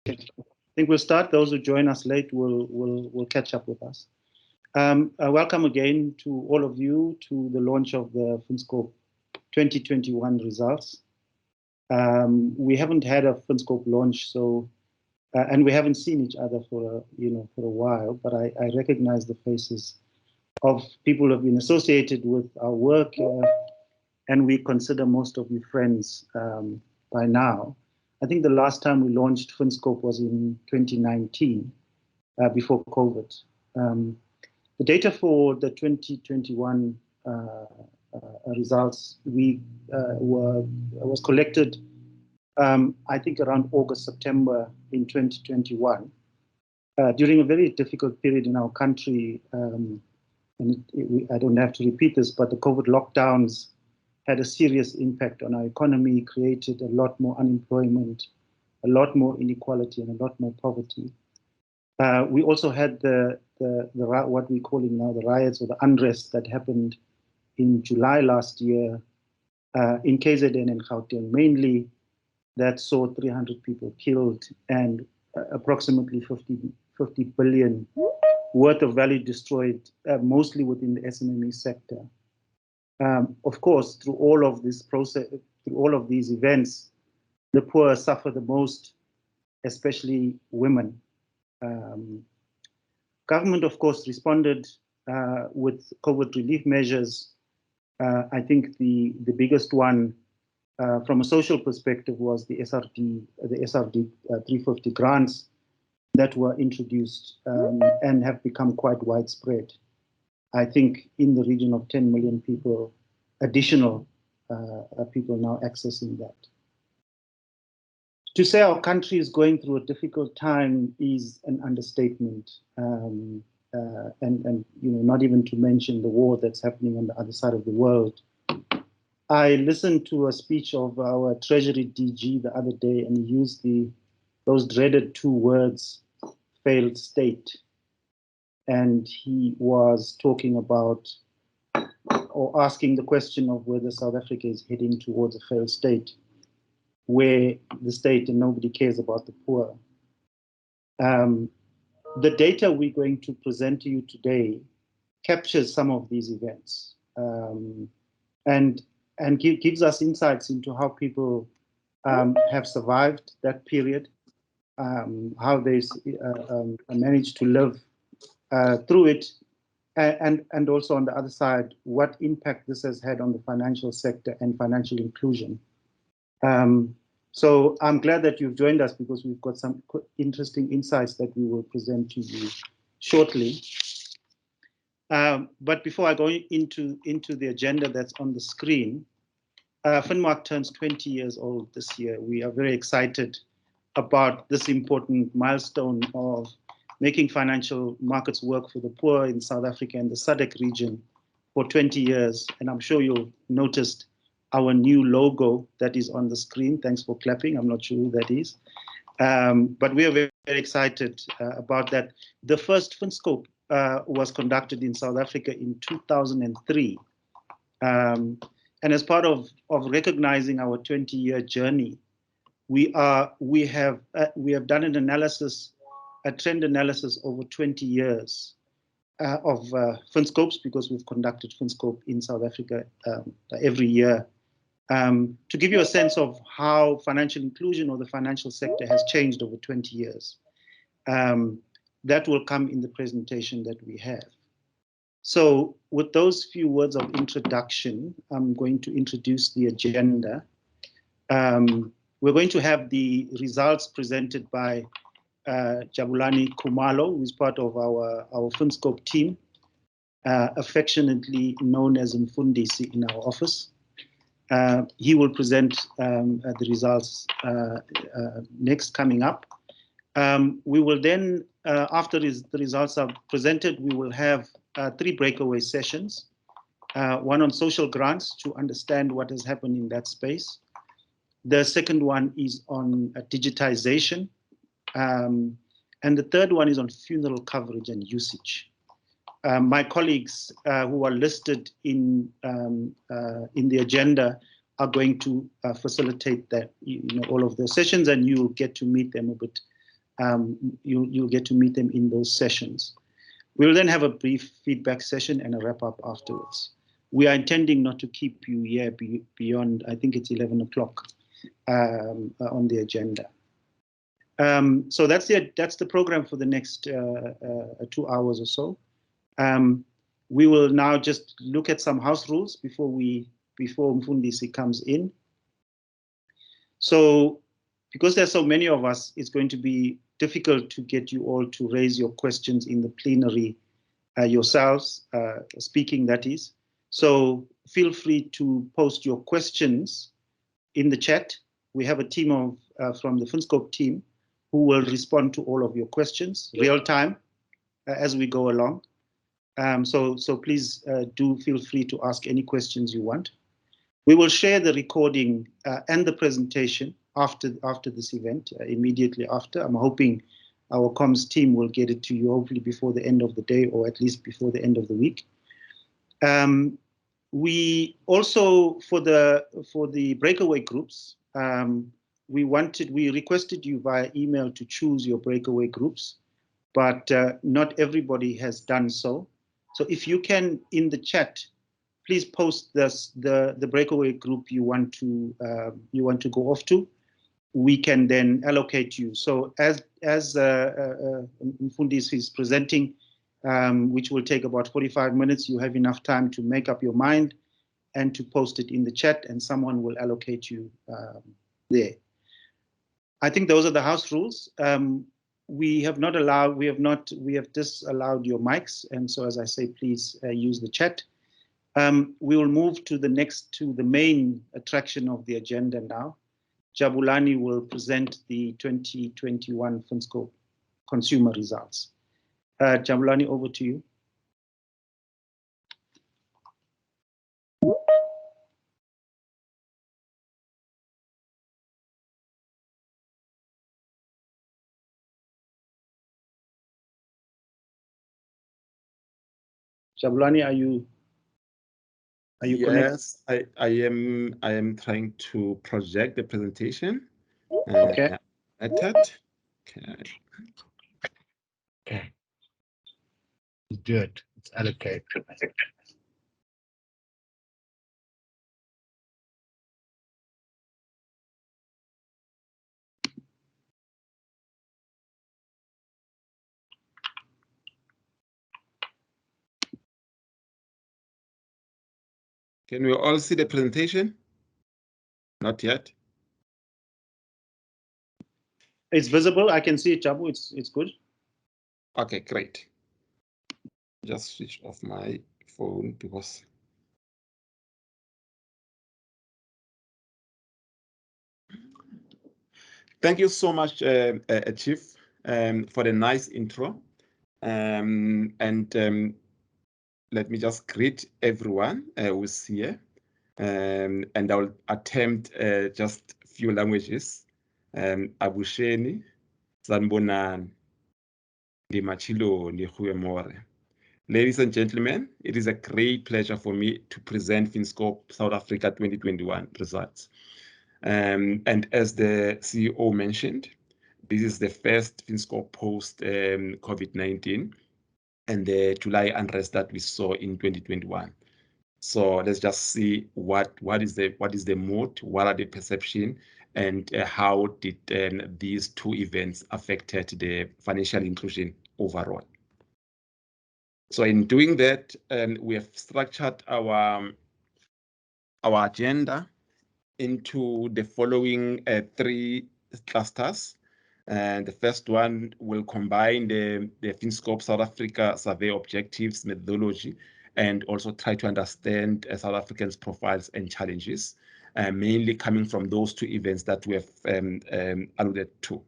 I think we'll start. Those who join us late will catch up with us. Welcome again to all of you to the launch of the FinScope 2021 results. We haven't had a FinScope launch, so and we haven't seen each other for a while. But I recognize the faces of people who have been associated with our work, and we consider most of you friends by now. I think the last time we launched FinScope was in 2019, before COVID. The data for the 2021 results was collected, I think, around August, September in 2021, during a very difficult period in our country. I don't have to repeat this, but the COVID lockdowns had a serious impact on our economy, created a lot more unemployment, a lot more inequality, and a lot more poverty. We also had the what we're calling now the riots or the unrest that happened in July last year in KZN and Gauteng mainly, that saw 300 people killed and approximately 50 billion worth of value destroyed, mostly within the SMME sector. Of course, through all of this process, through all of these events, the poor suffer the most, especially women. Government, of course, responded with COVID relief measures. I think the biggest one from a social perspective was the SRD 350 grants that were introduced and have become quite widespread. I think in the region of 10 million people, additional people now accessing that. To say our country is going through a difficult time is an understatement, and not even to mention the war that's happening on the other side of the world. I listened to a speech of our Treasury DG the other day, and he used those dreaded two words, failed state. And he was talking about or asking the question of whether South Africa is heading towards a failed state, where the state and nobody cares about the poor. The data we're going to present to you today captures some of these events and gives us insights into how people have survived that period, how they managed to live through it, and also on the other side, what impact this has had on the financial sector and financial inclusion. So I'm glad that you've joined us, because we've got some interesting insights that we will present to you shortly. But before I go into the agenda that's on the screen, Finmark turns 20 years old this year. We are very excited about this important milestone of making financial markets work for the poor in South Africa and the SADC region for 20 years. And I'm sure you've noticed our new logo that is on the screen. Thanks for clapping. I'm not sure who that is. But we are very, very excited about that. The first FinScope was conducted in South Africa in 2003. And as part of recognizing our 20-year journey, we have done an analysis, a trend analysis over 20 years of FinScopes, because we've conducted FinScope in South Africa every year, to give you a sense of how financial inclusion or the financial sector has changed over 20 years. That will come in the presentation that we have. So with those few words of introduction, I'm going to introduce the agenda. We're going to have the results presented by Jabulani Khumalo, who is part of our FinScope team, affectionately known as Mfundisi in our office. He will present the results next coming up. We will then, after the results are presented, we will have 3 breakaway sessions. One on social grants to understand what has happened in that space. The second one is on digitization. And the third one is on funeral coverage and usage. My colleagues who are listed in the agenda are going to facilitate that, all of those sessions, and you'll get to meet them a bit you'll get to meet them in those sessions. We will then have a brief feedback session and a wrap-up afterwards. We are intending not to keep you here beyond, I think it's 11 o'clock on the agenda. So that's the program for the next 2 hours or so. We will now just look at some house rules before Mfundisi comes in. So because there's so many of us, it's going to be difficult to get you all to raise your questions in the plenary yourselves, speaking that is. So feel free to post your questions in the chat. We have a team from the FinScope team who will respond to all of your questions real time as we go along. So please do feel free to ask any questions you want. We will share the recording and the presentation after this event, immediately after. I'm hoping our comms team will get it to you hopefully before the end of the day, or at least before the end of the week. We also, for the breakaway groups, we requested you via email to choose your breakaway groups, but not everybody has done so. So if you can, in the chat, please post the breakaway group you want to go off to. We can then allocate you. So as Mfundisi is presenting, which will take about 45 minutes, you have enough time to make up your mind and to post it in the chat, and someone will allocate you there. I think those are the house rules. We have disallowed your mics, and so as I say, please use the chat. We will move to the main attraction of the agenda now. Jabulani will present the 2021 FinScope consumer results. Jabulani, over to you. Jabulani, are you yes, connected? I am trying to project the presentation. Okay. Okay. Good. It's allocated. Can we all see the presentation? Not yet. It's visible. I can see it, Jabu. It's good. Okay, great. Just switch off my phone because. Thank you so much, Chief, for the nice intro. Let me just greet everyone who's here. And I will attempt just a few languages. Abusheni, Sanbonani, Dimachilo, Nihuemore. Ladies and gentlemen, it is a great pleasure for me to present FinScope South Africa 2021 results. And as the CEO mentioned, this is the first FinScope post COVID-19 and the July unrest that we saw in 2021. So let's just see what is the mood, what are the perception, and how did these two events affected the financial inclusion overall. So in doing that, we have structured our agenda into the following 3 clusters. And the first one will combine the FinScope South Africa survey objectives, methodology, and also try to understand South Africans' profiles and challenges, mainly coming from those 2 events that we have alluded to.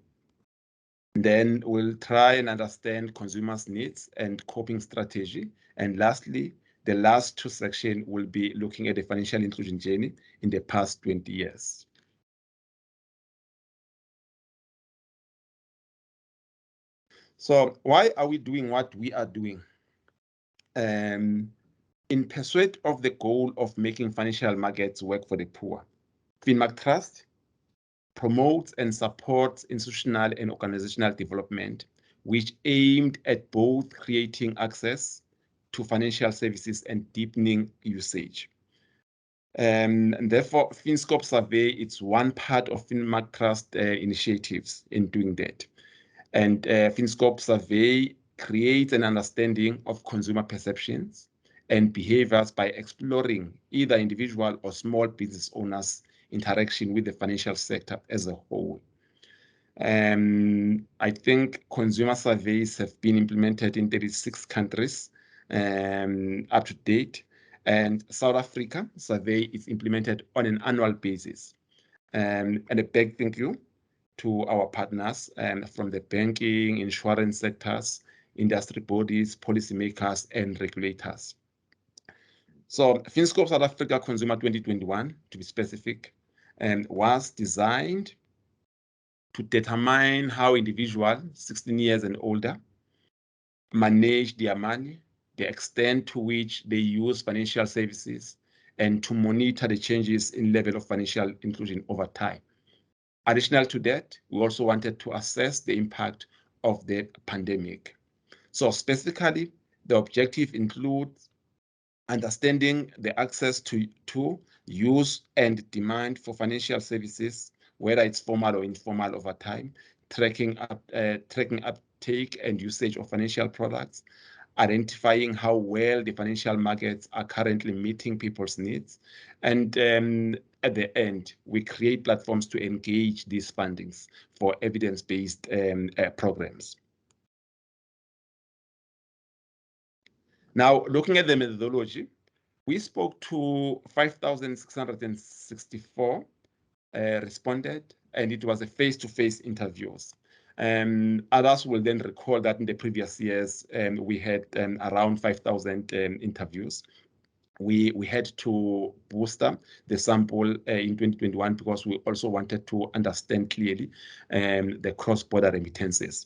Then we'll try and understand consumers' needs and coping strategy. And lastly, the last 2 sections will be looking at the financial inclusion journey in the past 20 years. So why are we doing what we are doing? In pursuit of the goal of making financial markets work for the poor, FinMark Trust promotes and supports institutional and organizational development, which aimed at both creating access to financial services and deepening usage. And therefore, FinScope survey, it's one part of FinMark Trust initiatives in doing that. And FinScope survey creates an understanding of consumer perceptions and behaviors by exploring either individual or small business owners' interaction with the financial sector as a whole. I think consumer surveys have been implemented in 36 countries up to date, and South Africa survey is implemented on an annual basis. And a big thank you to our partners from the banking, insurance sectors, industry bodies, policymakers, and regulators. So FinScope South Africa Consumer 2021, to be specific, was designed to determine how individuals 16 years and older manage their money, the extent to which they use financial services, and to monitor the changes in level of financial inclusion over time. Additional to that, we also wanted to assess the impact of the pandemic. So specifically, the objective includes understanding the access to use and demand for financial services, whether it's formal or informal over time, tracking uptake and usage of financial products, identifying how well the financial markets are currently meeting people's needs, and at the end, we create platforms to engage these fundings for evidence-based programs. Now, looking at the methodology, we spoke to 5,664 responded, and it was a face-to-face interviews. Others will then recall that in the previous years, we had around 5,000 interviews. We had to booster the sample in 2021 because we also wanted to understand clearly the cross-border remittances.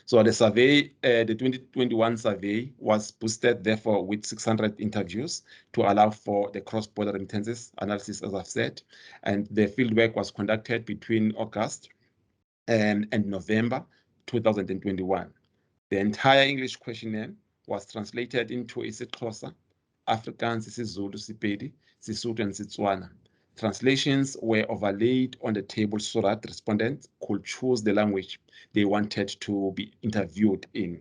So the survey, the 2021 survey was boosted, therefore, with 600 interviews to allow for the cross-border remittances analysis, as I've said. And the fieldwork was conducted between August and November 2021. The entire English questionnaire was translated into isiXhosa, Afrikaans, isiZulu, Sepedi, Sesotho, and Setswana. Translations were overlaid on the table so that respondents could choose the language they wanted to be interviewed in.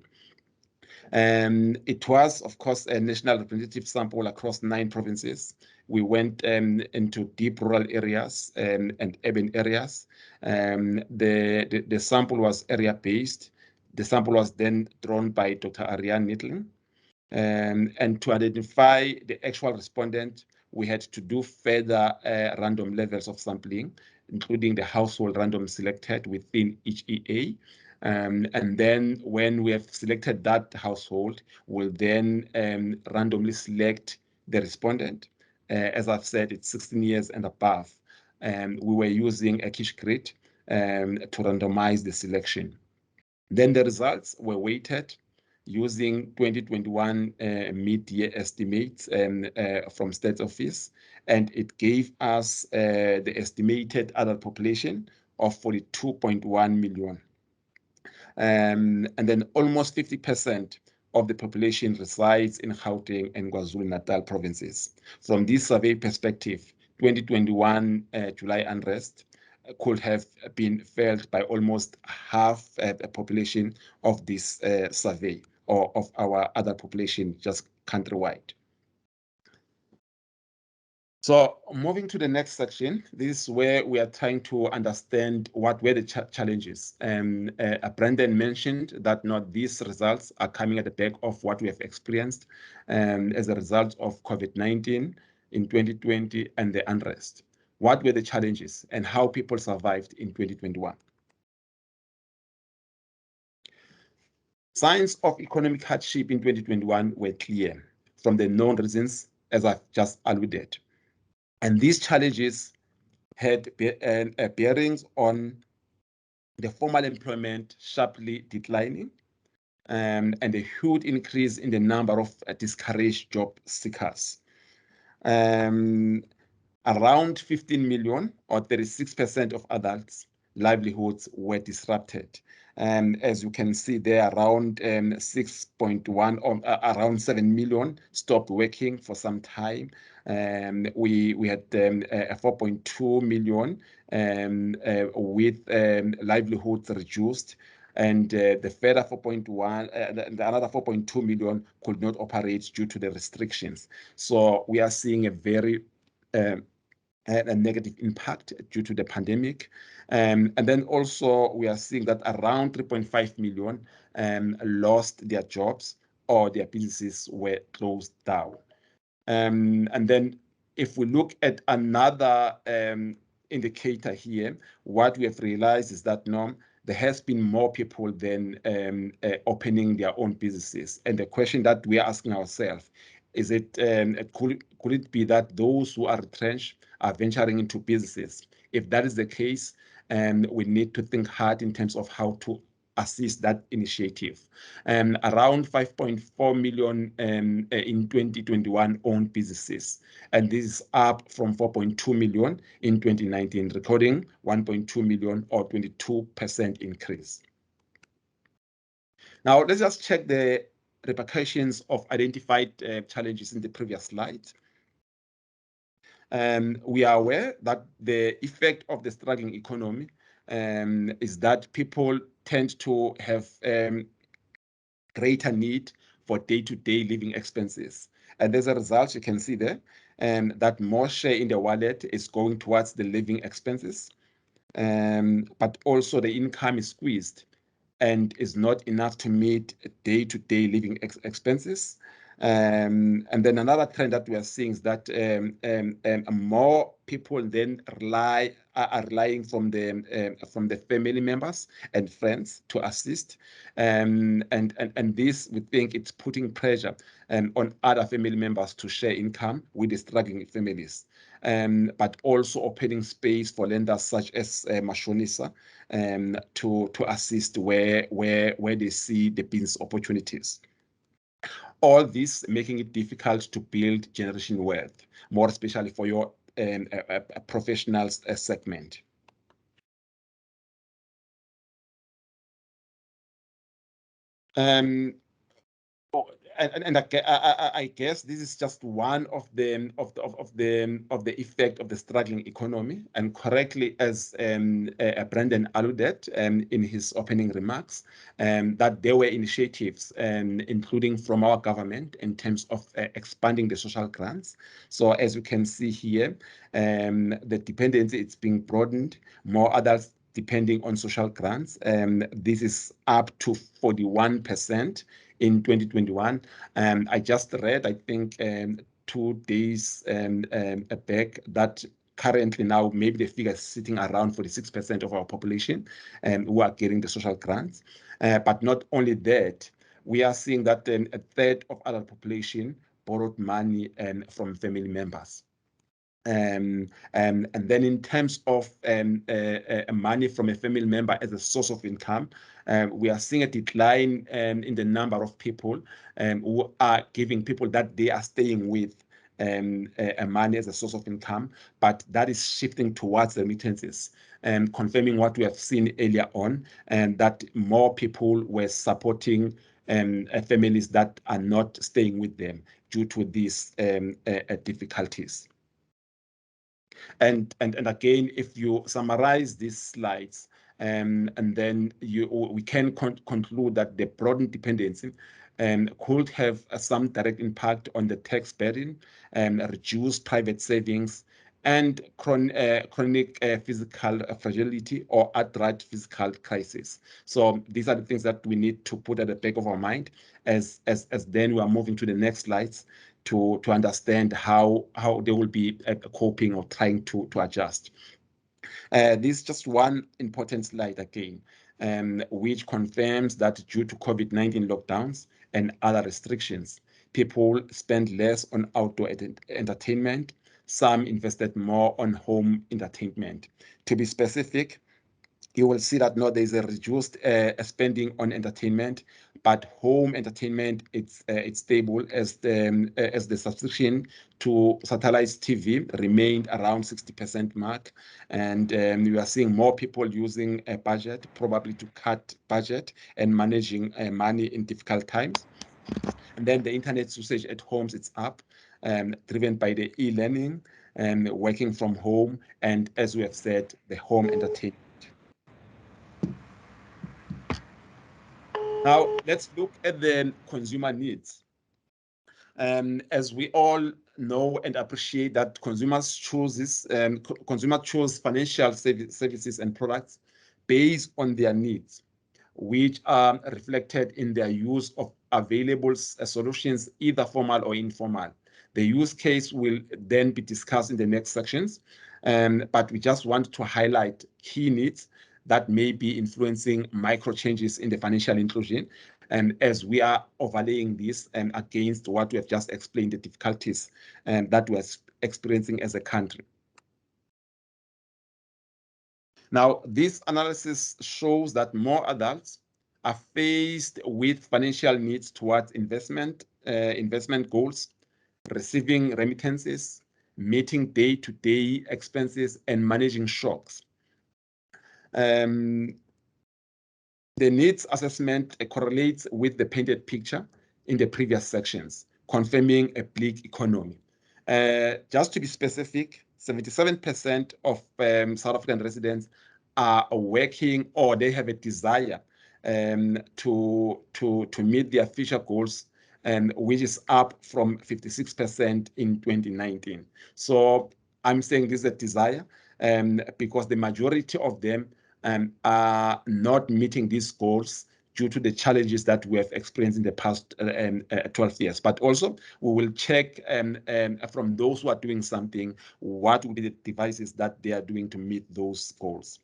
It was, of course, a national representative sample across 9 provinces. We went into deep rural areas and urban areas. The sample was area-based. The sample was then drawn by Dr. Ariane Nittling. And to identify the actual respondent, we had to do further random levels of sampling, including the household random selected within each EA. And then when we have selected that household, we'll then randomly select the respondent. As I've said, it's 16 years and above. We were using a Kish grid to randomize the selection. Then the results were weighted using 2021 mid-year estimates from State Office, and it gave us the estimated adult population of 42.1 million. And then almost 50% of the population resides in Gauteng and KwaZulu-Natal provinces. From this survey perspective, 2021 July unrest could have been felt by almost half the population of this survey, or of our other population just countrywide. So moving to the next section, this is where we are trying to understand what were the challenges. Brendan mentioned that these results are coming at the back of what we have experienced as a result of COVID-19 in 2020 and the unrest. What were the challenges and how people survived in 2021? Signs of economic hardship in 2021 were clear from the known reasons, as I've just alluded. And these challenges had bearings on the formal employment sharply declining and a huge increase in the number of discouraged job seekers. around 15 million or 36% of adults' livelihoods were disrupted. As you can see there, around 6.1 or around 7 million stopped working for some time. We had 4.2 million with livelihoods reduced, and the further 4.1, another 4.2 million could not operate due to the restrictions. So we are seeing a very a negative impact due to the pandemic. And then also we are seeing that around 3.5 million lost their jobs or their businesses were closed down. And then if we look at another indicator here, what we have realized is that now there has been more people than opening their own businesses. And the question that we are asking ourselves, is it could it be that those who are retrenched are venturing into businesses? If that is the case, we need to think hard in terms of how to assist that initiative. Around 5.4 million in 2021 owned businesses, and this is up from 4.2 million in 2019, recording 1.2 million or 22% increase. Now, let's just check the repercussions of identified challenges in the previous slide. We are aware that the effect of the struggling economy is that people tend to have greater need for day-to-day living expenses. And as a result, you can see there that more share in the wallet is going towards the living expenses, but also the income is squeezed and is not enough to meet day-to-day living expenses. And then another trend that we are seeing is that more people then are relying from the family members and friends to assist, and this, we think, it's putting pressure on other family members to share income with the struggling families, but also opening space for lenders such as Mashonisa to assist where they see the business opportunities. All this making it difficult to build generational wealth, more especially for your professionals segment. And I guess this is just one of the effect of the struggling economy, and correctly, as Brandon alluded in his opening remarks, that there were initiatives, including from our government, in terms of expanding the social grants. So as you can see here, the dependency, it's being broadened, more adults depending on social grants. This is up to 41% in 2021. I just read, I think, 2 days back, that currently now maybe the figure is sitting around 46% of our population who are getting the social grants. But not only that, we are seeing that a third of adult population borrowed money from family members. And then in terms of money from a family member as a source of income, we are seeing a decline in the number of people who are giving people that they are staying with money as a source of income, but that is shifting towards remittances, confirming what we have seen earlier on, and that more people were supporting families that are not staying with them due to these difficulties. And again, if you summarize these slides, and then we can conclude that the broadened dependency could have some direct impact on the tax burden, reduce private savings, and chronic physical fragility or outright physical crisis. So these are the things that we need to put at the back of our mind as then we are moving to the next slides to understand how they will be coping or trying to adjust. This is just one important slide again, which confirms that due to COVID-19 lockdowns and other restrictions, people spend less on outdoor entertainment. Some invested more on home entertainment. To be specific, you will see that there is a reduced spending on entertainment, but home entertainment it's stable as the subscription to satellite TV remained around 60% mark, and we are seeing more people using a budget, probably to cut budget and managing money in difficult times. And then the internet usage at homes, it's up, driven by the e-learning and working from home, and as we have said, the home entertainment. Now, let's look at the consumer needs. As we all know and appreciate that consumers choose financial services and products based on their needs, which are reflected in their use of available solutions, either formal or informal. The use case will then be discussed in the next sections, but we just want to highlight key needs that may be influencing micro changes in the financial inclusion, and as we are overlaying this against what we have just explained, the difficulties that we're experiencing as a country. Now, this analysis shows that more adults are faced with financial needs towards investment goals, receiving remittances, meeting day-to-day expenses, and managing shocks. The needs assessment correlates with the painted picture in the previous sections, confirming a bleak economy. Just to be specific, 77% of South African residents are working, or they have a desire to meet their future goals, which is up from 56% in 2019. So I'm saying this is a desire because the majority of them are not meeting these goals due to the challenges that we have experienced in the past 12 years. But also, we will check from those who are doing something, what will be the devices that they are doing to meet those goals.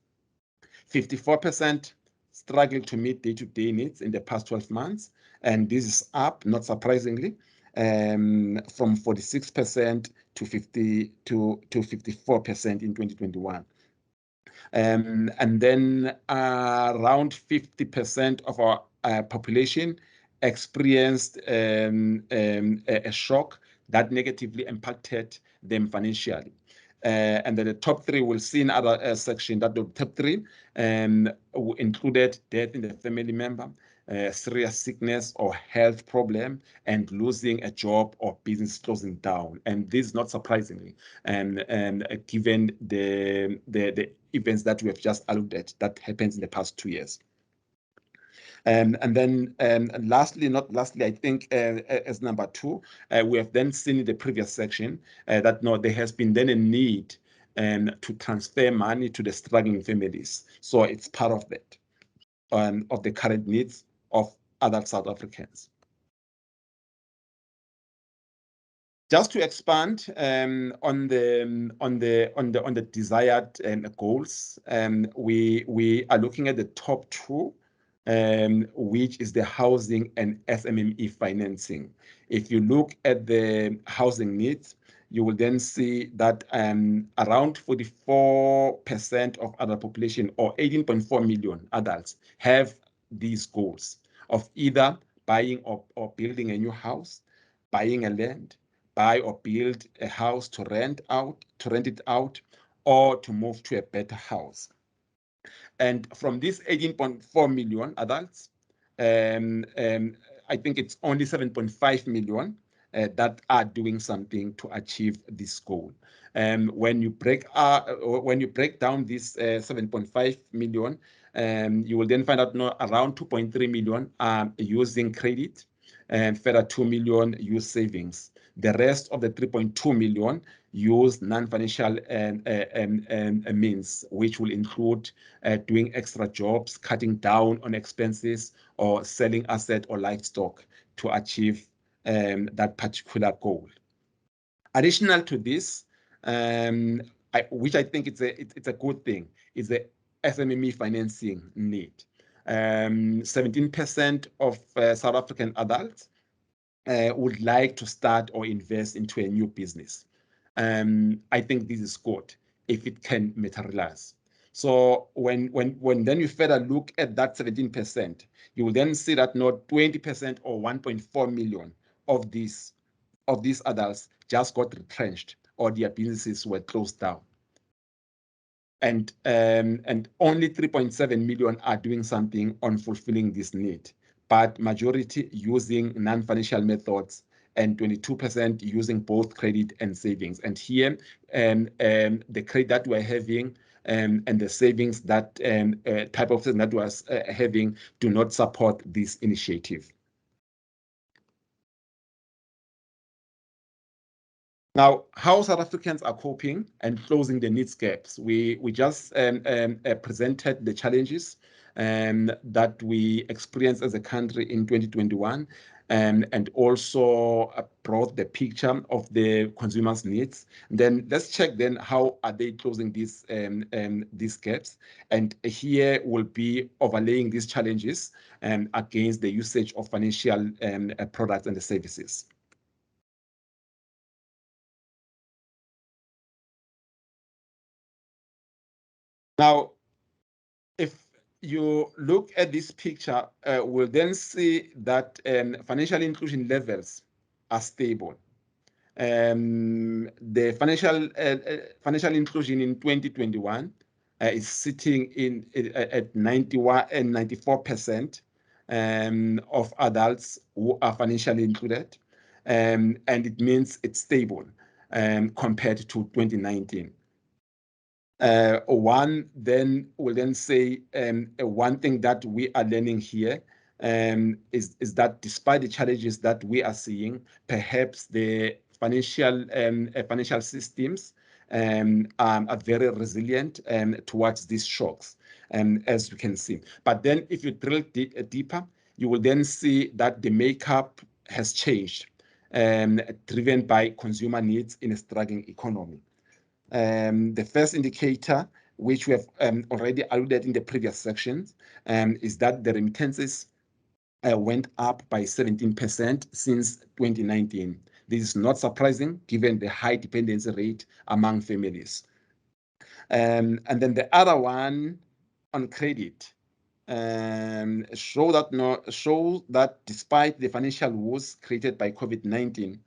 54% struggle to meet day-to-day needs in the past 12 months, and this is up, not surprisingly, from 46% to 54% in 2021. And then around 50% of our population experienced a shock that negatively impacted them financially. And then the top three, we'll see in other section that the top three included death in the family member, serious sickness or health problem, and losing a job or business closing down. And this is not surprisingly, given the events that we have just alluded that happens in the past 2 years. And then lastly, I think as number two, we have then seen in the previous section that there has been then a need to transfer money to the struggling families. So it's part of that, of the current needs of adult South Africans. Just to expand on the desired goals, we are looking at the top two, which is the housing and SMME financing. If you look at the housing needs, you will then see that around 44% of adult population, or 18.4 million adults, have these goals of either buying or building a new house, buying a land, buy or build a house to rent it out, or to move to a better house. And from these 18.4 million adults, I think it's only 7.5 million that are doing something to achieve this goal. When you break down this 7.5 million, you will then find out around 2.3 million are using credit, and further 2 million use savings. The rest of the 3.2 million use non-financial means, which will include doing extra jobs, cutting down on expenses, or selling asset or livestock to achieve that particular goal. Additional to this, which I think it's a good thing, is the SMME financing need. 17% of South African adults would like to start or invest into a new business. I think this is good if it can materialize. So when then you further look at that 17%, you will then see that not 20% or 1.4 million of these adults just got retrenched or their businesses were closed down. And only 3.7 million are doing something on fulfilling this need, but majority using non-financial methods and 22% using both credit and savings. And here, the credit that we're having and the savings that type of thing that was having do not support this initiative. Now, how South Africans are coping and closing the needs gaps. We just presented the challenges that we experienced as a country in 2021, and also brought the picture of the consumers' needs. Then let's check then how are they closing these gaps. And here will be overlaying these challenges against the usage of financial products and the services. Now, if you look at this picture, we'll then see that financial inclusion levels are stable. The financial inclusion in 2021 is sitting at 91 and 94% of adults who are financially included, and it means it's stable compared to 2019. One then will then say one thing that we are learning here is that despite the challenges that we are seeing, perhaps the financial systems are very resilient towards these shocks, as you can see. But then if you drill deeper, you will then see that the makeup has changed, driven by consumer needs in a struggling economy. The first indicator, which we have already alluded in the previous sections, is that the remittances went up by 17% since 2019. This is not surprising given the high dependency rate among families. And then the other one on credit show that despite the financial woes created by COVID-19,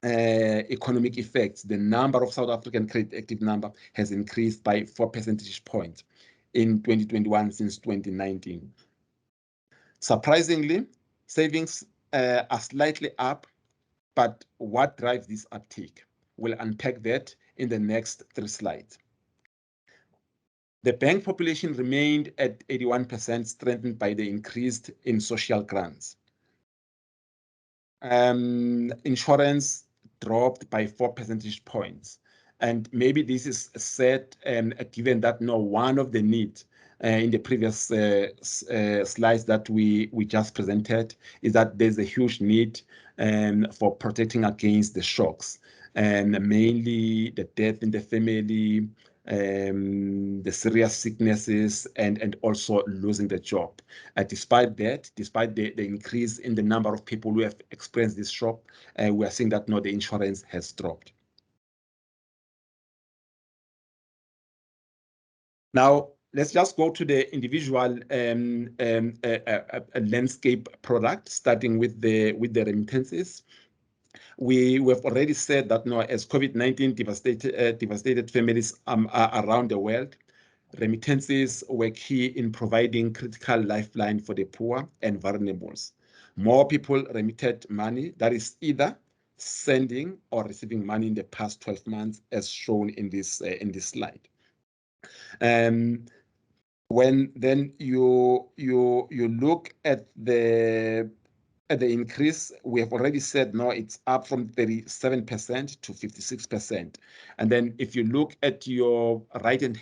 economic effects, the number of South African credit active number has increased by 4 percentage points in 2021 since 2019. Surprisingly, savings are slightly up, but what drives this uptake? We'll unpack that in the next 3 slides. The bank population remained at 81%, strengthened by the increase in social grants. Insurance dropped by 4 percentage points. And maybe this is said given that one of the needs in the previous slides that we just presented is that there's a huge need for protecting against the shocks, and mainly the death in the family, the serious sicknesses, and also losing the job. Despite the increase in the number of people who have experienced this shock, we are seeing that the insurance has dropped. Now, let's just go to the individual landscape product, starting with the remittances. We have already said that as COVID-19 devastated families around the world, remittances were key in providing critical lifeline for the poor and vulnerables. More people remitted money, that is either sending or receiving money in the past 12 months, as shown in this slide. When then you look at the increase, we have already said it's up from 37% to 56%. And then if you look at your right-hand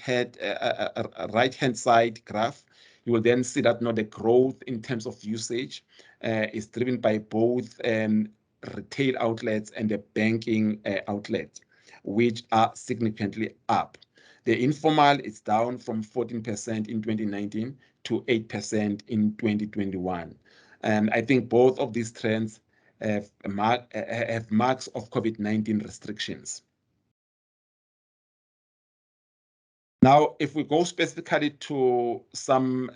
side graph, you will then see that the growth in terms of usage is driven by both retail outlets and the banking outlets, which are significantly up. The informal is down from 14% in 2019 to 8% in 2021. And I think both of these trends have marks of COVID-19 restrictions. Now, if we go specifically to some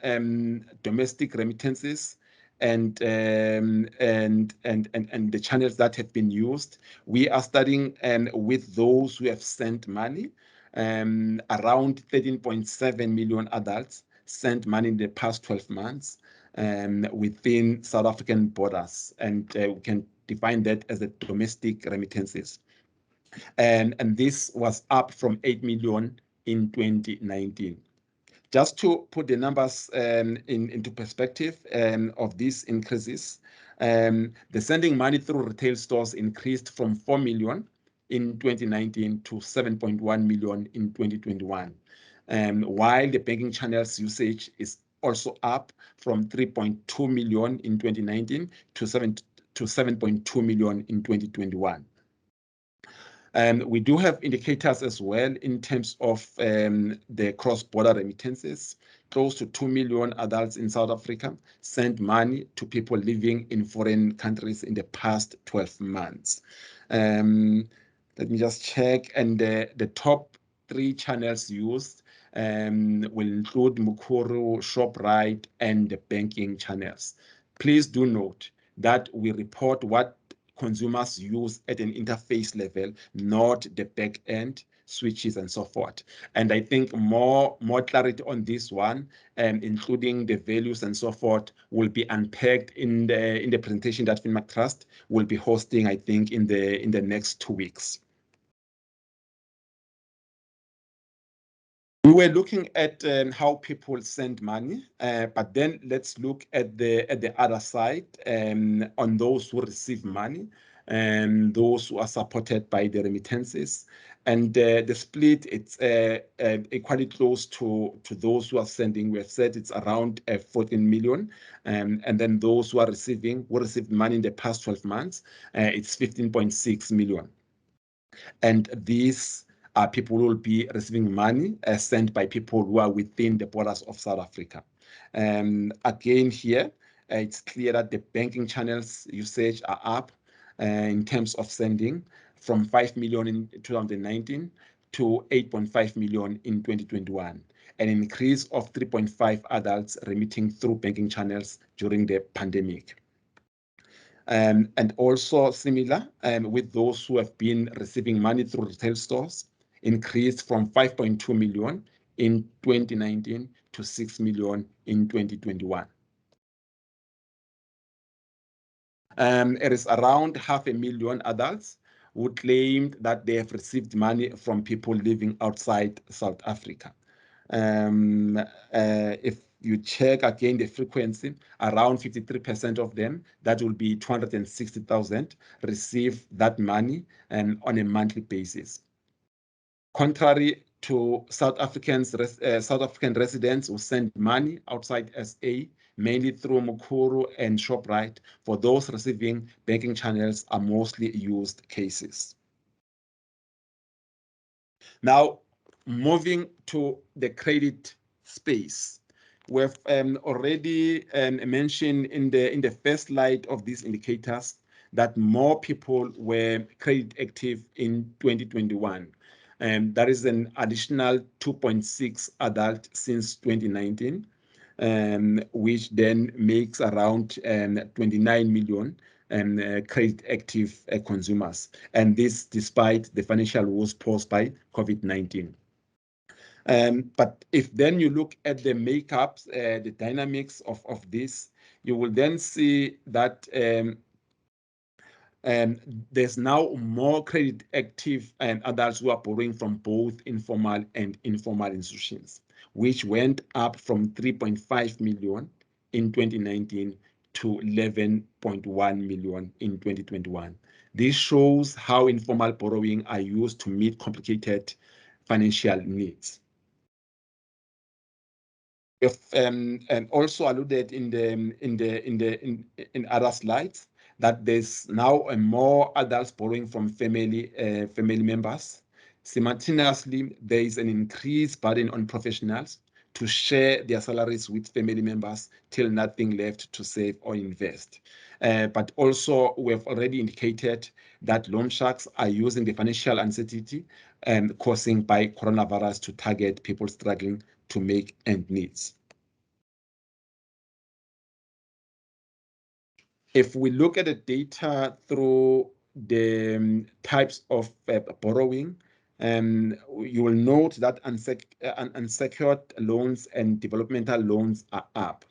domestic remittances and the channels that have been used, we are starting with those who have sent money. Around 13.7 million adults sent money in the past 12 months within South African borders, and we can define that as the domestic remittances. And this was up from 8 million in 2019. Just to put the numbers into perspective of these increases, the sending money through retail stores increased from 4 million in 2019 to 7.1 million in 2021. While the banking channels usage is also up from 3.2 million in 2019 to 7.2 million in 2021. We do have indicators as well in terms of the cross-border remittances. Close to 2 million adults in South Africa sent money to people living in foreign countries in the past 12 months. Let me just check, and the top 3 channels used will include Mukuru, ShopRite, and the banking channels. Please do note that we report what consumers use at an interface level, not the back end switches and so forth. And I think more clarity on this one, including the values and so forth, will be unpacked in the presentation that Finmark Trust will be hosting, I think, in the next 2 weeks. We were looking at how people send money, but then let's look at the other side on those who receive money and those who are supported by the remittances. And the split, it's equally close to those who are sending. We have said it's around 14 million. And then those who received money in the past 12 months, it's 15.6 million. And these people will be receiving money sent by people who are within the borders of South Africa. Again here, it's clear that the banking channels usage are up in terms of sending from 5 million in 2019 to 8.5 million in 2021, an increase of 3.5 adults remitting through banking channels during the pandemic. And also similar with those who have been receiving money through retail stores, increased from 5.2 million in 2019 to 6 million in 2021. It is around 500,000 adults who claimed that they have received money from people living outside South Africa. If you check again the frequency, around 53% of them, that will be 260,000, receive that money on a monthly basis. Contrary to South African residents who send money outside SA, mainly through Mukuru and ShopRite, for those receiving banking channels are mostly used cases. Now, moving to the credit space, we've already mentioned in the first slide of these indicators that more people were credit active in 2021. That is an additional 2.6 adults since 2019, which then makes around 29 million credit active consumers, and this despite the financial woes posed by COVID-19. But if then you look at the makeups, the dynamics of this, you will then see that there's now more credit active adults who are borrowing from both informal and informal institutions, which went up from 3.5 million in 2019 to 11.1 million in 2021. This shows how informal borrowing are used to meet complicated financial needs. And also alluded in other slides that there's now more adults borrowing from family members. Simultaneously, there is an increased burden on professionals to share their salaries with family members till nothing left to save or invest. but also we have already indicated that loan sharks are using the financial uncertainty caused by coronavirus to target people struggling to make ends meet. If we look at the data through the types of borrowing, you will note that unsecured loans and developmental loans are up.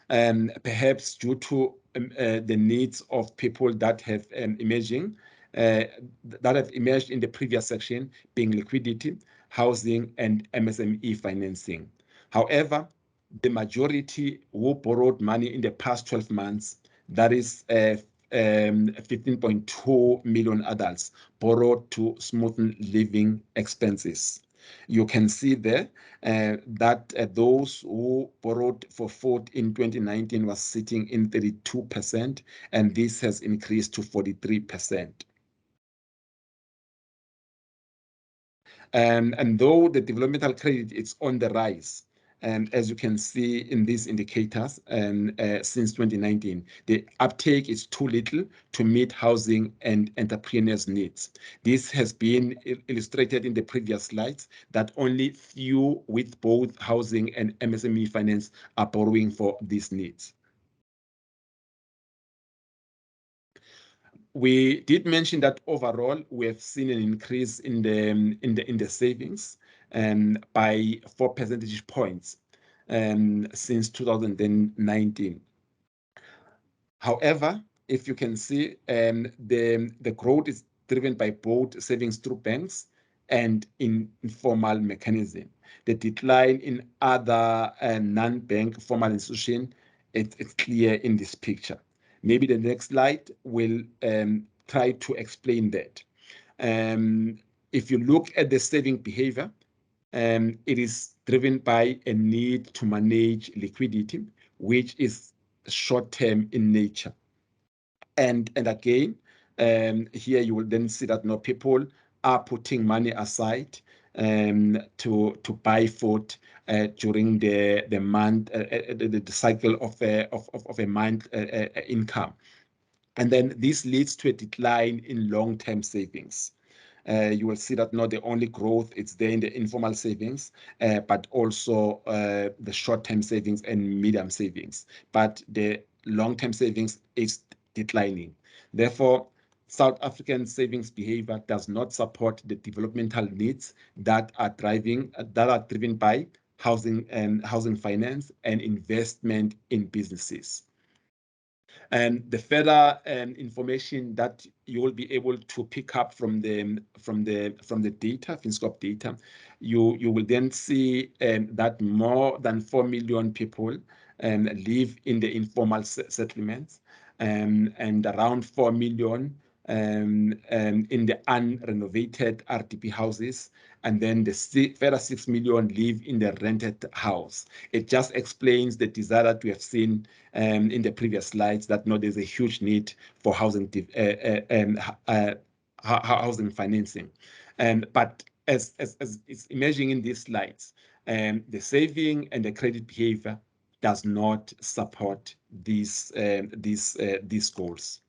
Perhaps due to the needs of people that have emerged in the previous section, being liquidity, housing, and MSME financing. However, the majority who borrowed money in the past 12 months, that is 15.2 million adults, borrowed to smoothen living expenses. You can see there that those who borrowed for food in 2019 was sitting in 32%, and this has increased to 43%. And though the developmental credit is on the rise, as you can see in these indicators, since 2019, the uptake is too little to meet housing and entrepreneurs' needs. This has been illustrated in the previous slides, that only few with both housing and MSME finance are borrowing for these needs. We did mention that overall we have seen an increase in the savings by 4 percentage points since 2019. However, if you can see, the growth is driven by both savings through banks and informal mechanism. The decline in other non-bank formal institutions, it's clear in this picture. Maybe the next slide will try to explain that. If you look at the saving behavior, it is driven by a need to manage liquidity, which is short-term in nature. And again, here you will then see that people are putting money aside to buy food during the month, the cycle of a month income. And then this leads to a decline in long-term savings. You will see that not the only growth is there in the informal savings, but also the short-term savings and medium savings. But the long-term savings is declining. Therefore, South African savings behavior does not support the developmental needs that are driven by housing finance and investment in businesses. And the further information that you will be able to pick up from the data, FinScope data, you will then see that more than 4 million people live in the informal settlements, and around 4 million in the unrenovated RDP houses, and then the further 6 million live in the rented house. It just explains the desire that we have seen in the previous slides, that there's a huge need for housing financing. But as it's emerging in these slides, the saving and the credit behavior does not support these goals.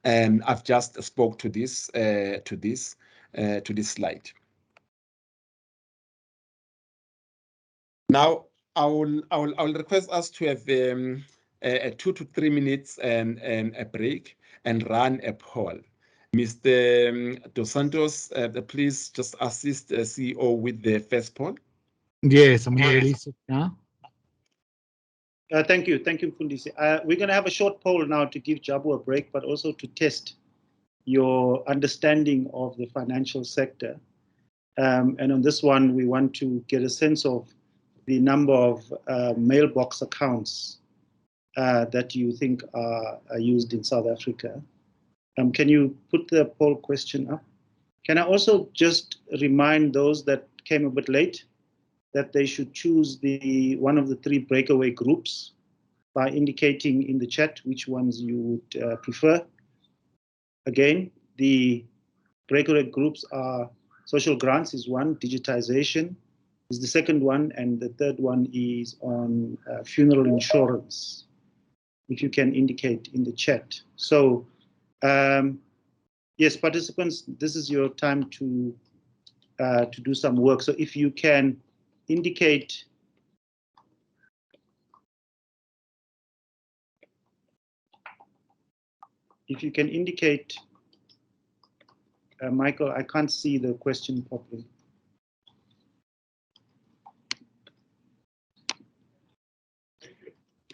And I've just spoke to this slide. Now I will request us to have a 2 to 3 minutes a break and run a poll. Mr. Dos Santos, please just assist the CEO with the first poll. Yes, I'm going to release it now. Thank you, Mfundisi. We're going to have a short poll now to give Jabu a break, but also to test your understanding of the financial sector. And on this one, we want to get a sense of the number of mailbox accounts that you think are used in South Africa. Can you put the poll question up? Can I also just remind those that came a bit late that they should choose one of the 3 breakaway groups by indicating in the chat which ones you would prefer. Again, the breakaway groups are social grants is one, digitization is the second one, and the third one is on funeral insurance. if you can indicate in the chat. So yes, participants, this is your time to do some work. So if you can indicate Michael, I can't see the question properly.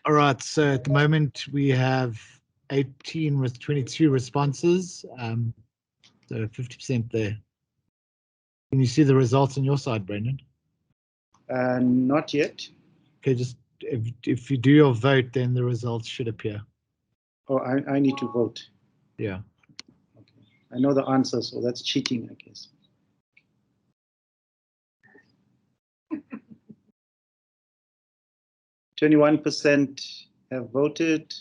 All right, so at the moment we have 18 with 22 responses, so 50% there. Can you see the results on your side, Brendan? Not yet. Okay, just if you do your vote, then the results should appear. Oh, I need to vote. Yeah. Okay. I know the answer, so that's cheating, I guess. %21% have voted.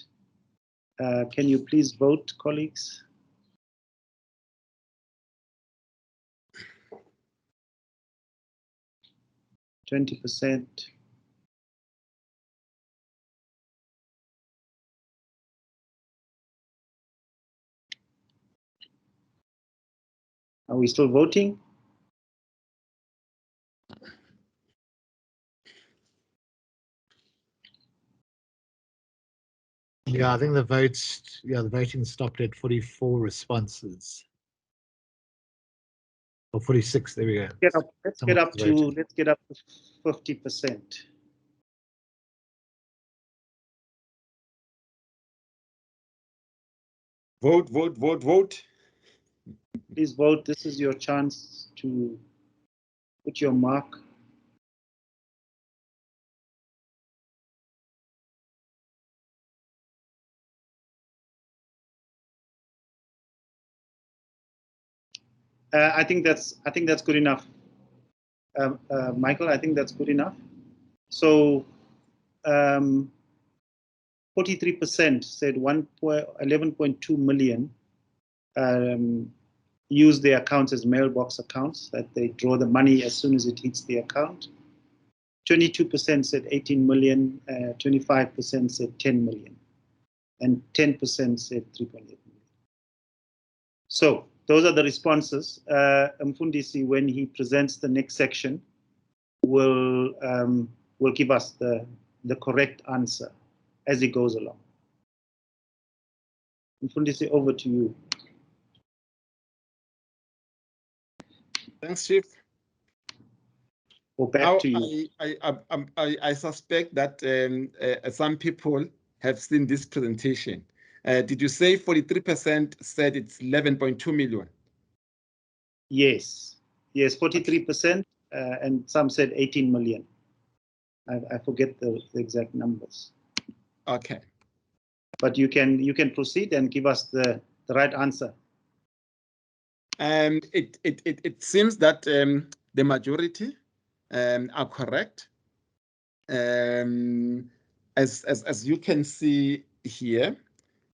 Can you please vote, colleagues? %20%. Are we still voting? Yeah, I think the voting stopped at 44 responses. Or 46, there we go. Let's get up to 50%. Vote, vote, vote, vote. Please vote. This is your chance to put your mark. I think that's good enough, Michael. I think that's good enough. So 43% said 11.2 million use their accounts as mailbox accounts, that they draw the money as soon as it hits the account. 22% said 18 million, 25% said 10 million, and 10% said 3.8 million. So those are the responses. Mfundisi, when he presents the next section, will give us the correct answer as he goes along. Mfundisi, over to you. Thanks, Chief. Or back to you. I suspect that some people have seen this presentation. Did you say 43% said it's 11.2 million? Yes, 43%, and some said 18 million. I forget the exact numbers. Okay. But you can proceed and give us the right answer. It seems that the majority are correct. As you can see here,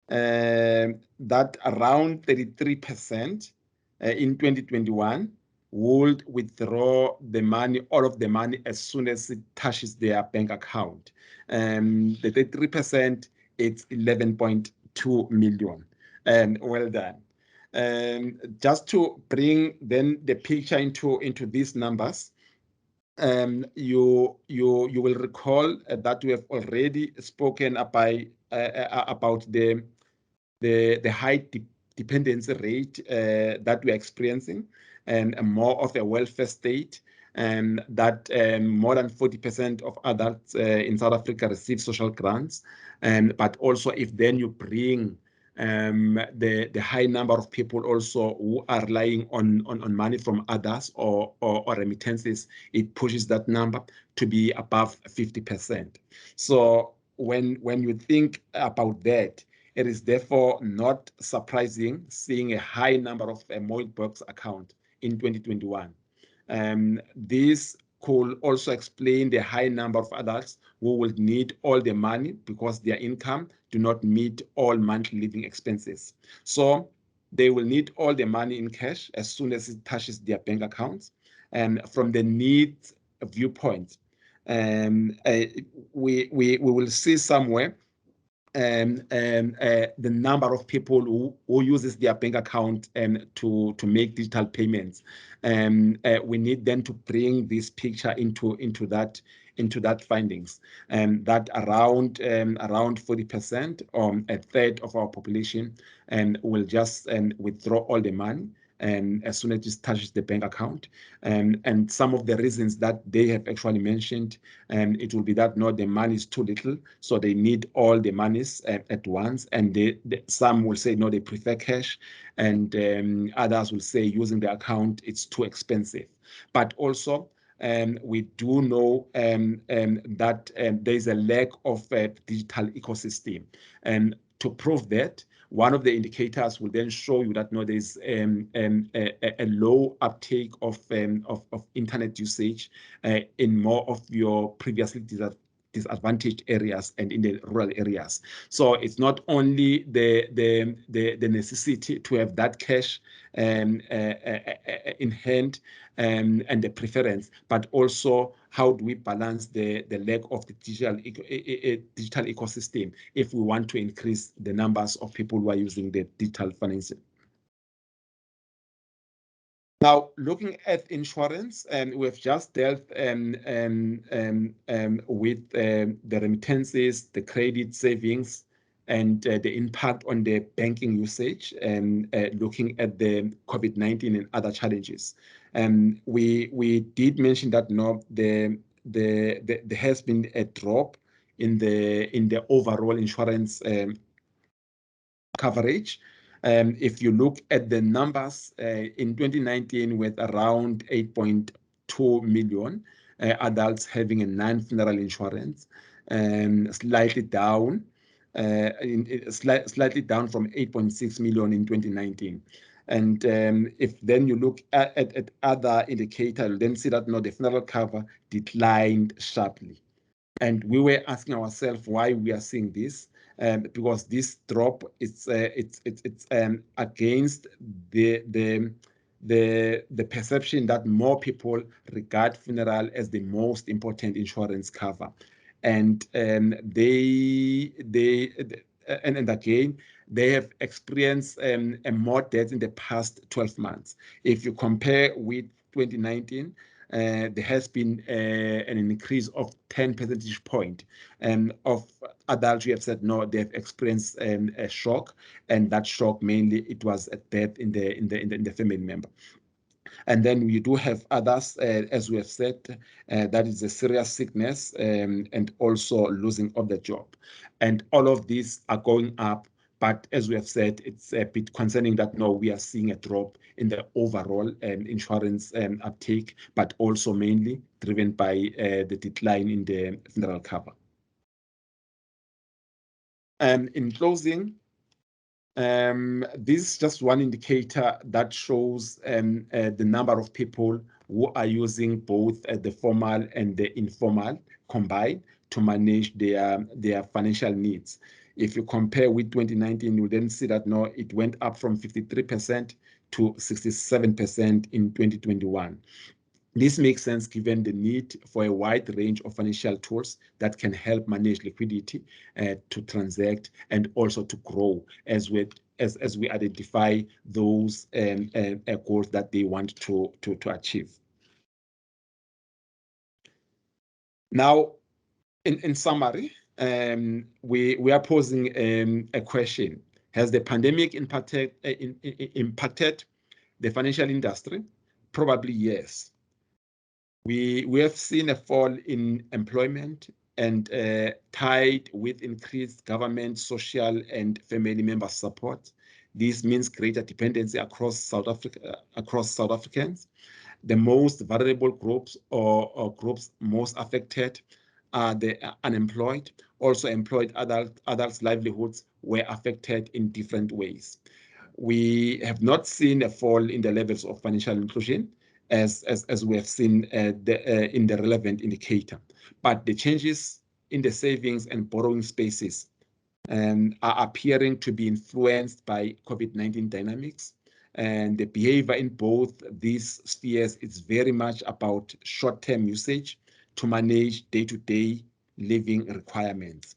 that around 33% in 2021 would withdraw the money, all of the money, as soon as it touches their bank account. The 33%, it's 11.2 million. Well done. Just to bring then the picture into these numbers, you will recall that we have already spoken about the high dependency rate that we're experiencing, and more of a welfare state, and that more than 40% of adults in South Africa receive social grants. But also, if then you bring the high number of people also who are relying on money from others or remittances, it pushes that number to be above 50%. So when you think about that, it is therefore not surprising seeing a high number of mailbox accounts in 2021. This could also explain the high number of adults who will need all the money because their income do not meet all monthly living expenses. So they will need all the money in cash as soon as it touches their bank accounts. And from the needs viewpoint, we will see somewhere the number of people who uses their bank account to make digital payments. We need then to bring this picture into that findings, that around 40% or a third of our population will just withdraw all the money as soon as it touches the bank account. And some of the reasons that they have actually mentioned, it will be that no, the money is too little, so they need all the monies at once. And some will say no, they prefer cash, and others will say using the account, it's too expensive. But also, we do know that there is a lack of a digital ecosystem. And to prove that, one of the indicators will then show you that no, there's a low uptake of internet usage in more of your previously disadvantaged areas and in the rural areas. So it's not only the necessity to have that cash in hand and the preference, but also how do we balance the lack of the digital ecosystem if we want to increase the numbers of people who are using the digital financing. Now, looking at insurance, we've just dealt with the remittances, the credit savings, and the impact on the banking usage, and looking at the COVID-19 and other challenges. We did mention that no, there has been a drop in the overall insurance coverage. If you look at the numbers in 2019, with around 8.2 million adults having a non-funeral insurance, slightly down, slightly down from 8.6 million in 2019. And if then you look at other indicators, you'll then see that no, the funeral cover declined sharply. And we were asking ourselves why we are seeing this, because this drop it's against the perception that more people regard funeral as the most important insurance cover, and again they have experienced more deaths in the past 12 months. If you compare with 2019. There has been an increase of 10 percentage point of adults who have said no, they've experienced a shock, and that shock mainly it was a death in the family member. And then we do have others, as we have said, that is a serious sickness and also losing of the job, and all of these are going up. But as we have said, it's a bit concerning that no, we are seeing a drop in the overall insurance uptake, but also mainly driven by the decline in the funeral cover. In closing, this is just one indicator that shows the number of people who are using both the formal and the informal combined to manage their financial needs. If you compare with 2019, you then see that no, it went up from 53% to 67% in 2021. This makes sense given the need for a wide range of financial tools that can help manage liquidity, to transact, and also to grow as we identify those goals that they want to achieve. Now, in summary, we are posing a question: has the pandemic impacted the financial industry? Probably yes. We have seen a fall in employment, and tied with increased government, social, and family member support. This means greater dependency across South Africans. The most vulnerable groups or groups most affected are the unemployed. Also, employed adults' livelihoods were affected in different ways. We have not seen a fall in the levels of financial inclusion, as we have seen in the relevant indicator. But the changes in the savings and borrowing spaces are appearing to be influenced by COVID-19 dynamics. And the behavior in both these spheres is very much about short-term usage to manage day-to-day living requirements.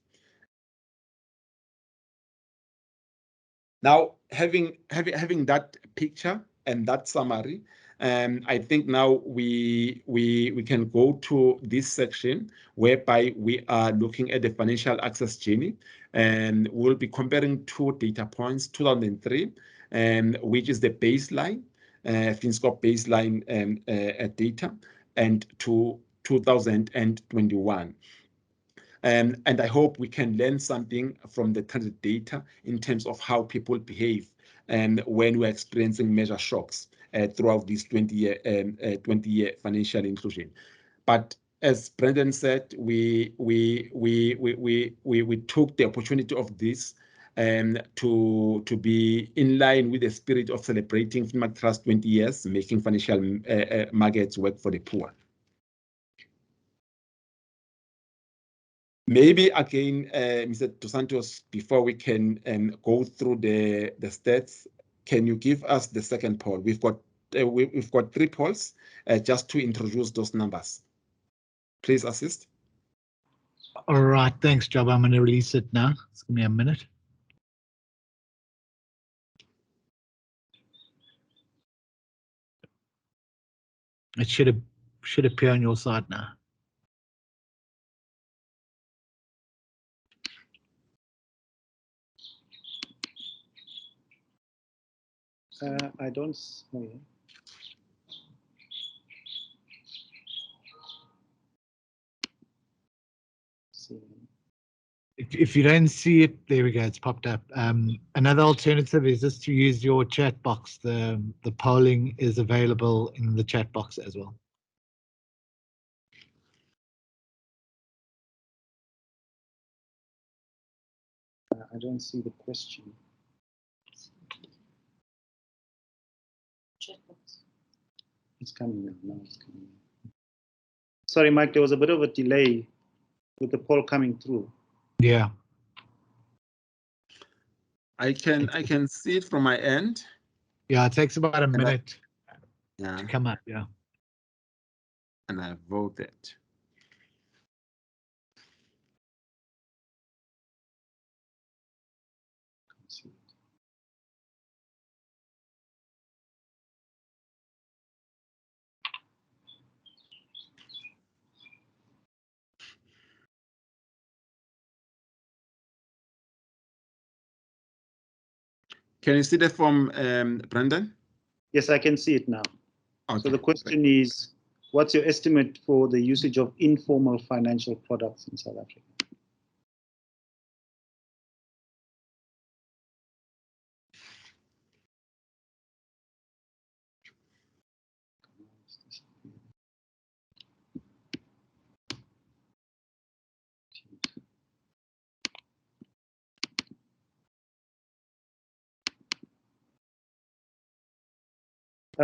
Now, having that picture and that summary, I think now we can go to this section whereby we are looking at the financial access journey, and we'll be comparing two data points: 2003, which is the baseline, FinScope baseline data, and to 2021. And I hope we can learn something from the current data in terms of how people behave and when we're experiencing major shocks throughout this 20-year financial inclusion. But as Brendan said, we took the opportunity of this to be in line with the spirit of celebrating FinMark Trust 20 years, making financial markets work for the poor. Maybe again, Mr. Dos Santos, before we can go through the stats, can you give us the second poll? We've got 3 polls just to introduce those numbers. Please assist. All right, thanks, Job. I'm going to release it now. Just give me a minute. It should appear on your side now. I don't. Oh, yeah. If you don't see it, there we go. It's popped up. Another alternative is just to use your chat box. The polling is available in the chat box as well. I don't see the question. It's coming now. Now it's coming. Sorry, Mike, there was a bit of a delay with the poll coming through. Yeah. I can see it from my end. Yeah, it takes about a minute to come up. Yeah. And I voted. Can you see that from Brendan? Yes, I can see it now. Okay. So the question is, what's your estimate for the usage of informal financial products in South Africa?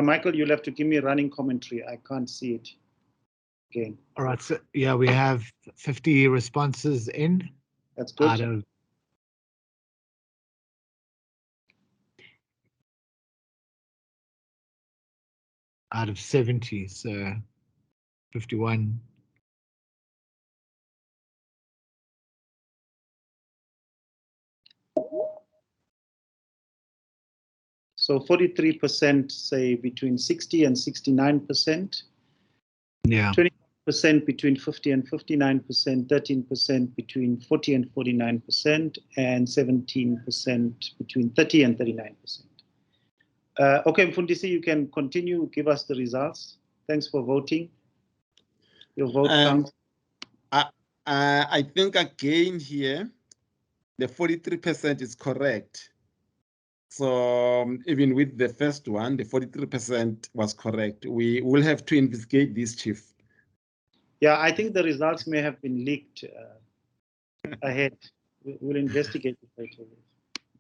Michael, you'll have to give me a running commentary. I can't see it again. All right. So yeah, we have 50 responses in. That's good. Out of 70, so 51. So 43% say between 60 and 69%. Yeah. 20% between 50 and 59%, 13% between 40 and 49%, and 17% between 30 and 39%. Okay, Mfundisi, you can continue. Give us the results. Thanks for voting. Your vote counts. I think again here, the 43% is correct. So even with the first one, the 43% was correct. We will have to investigate this, Chief. Yeah, I think the results may have been leaked ahead. We'll investigate it later.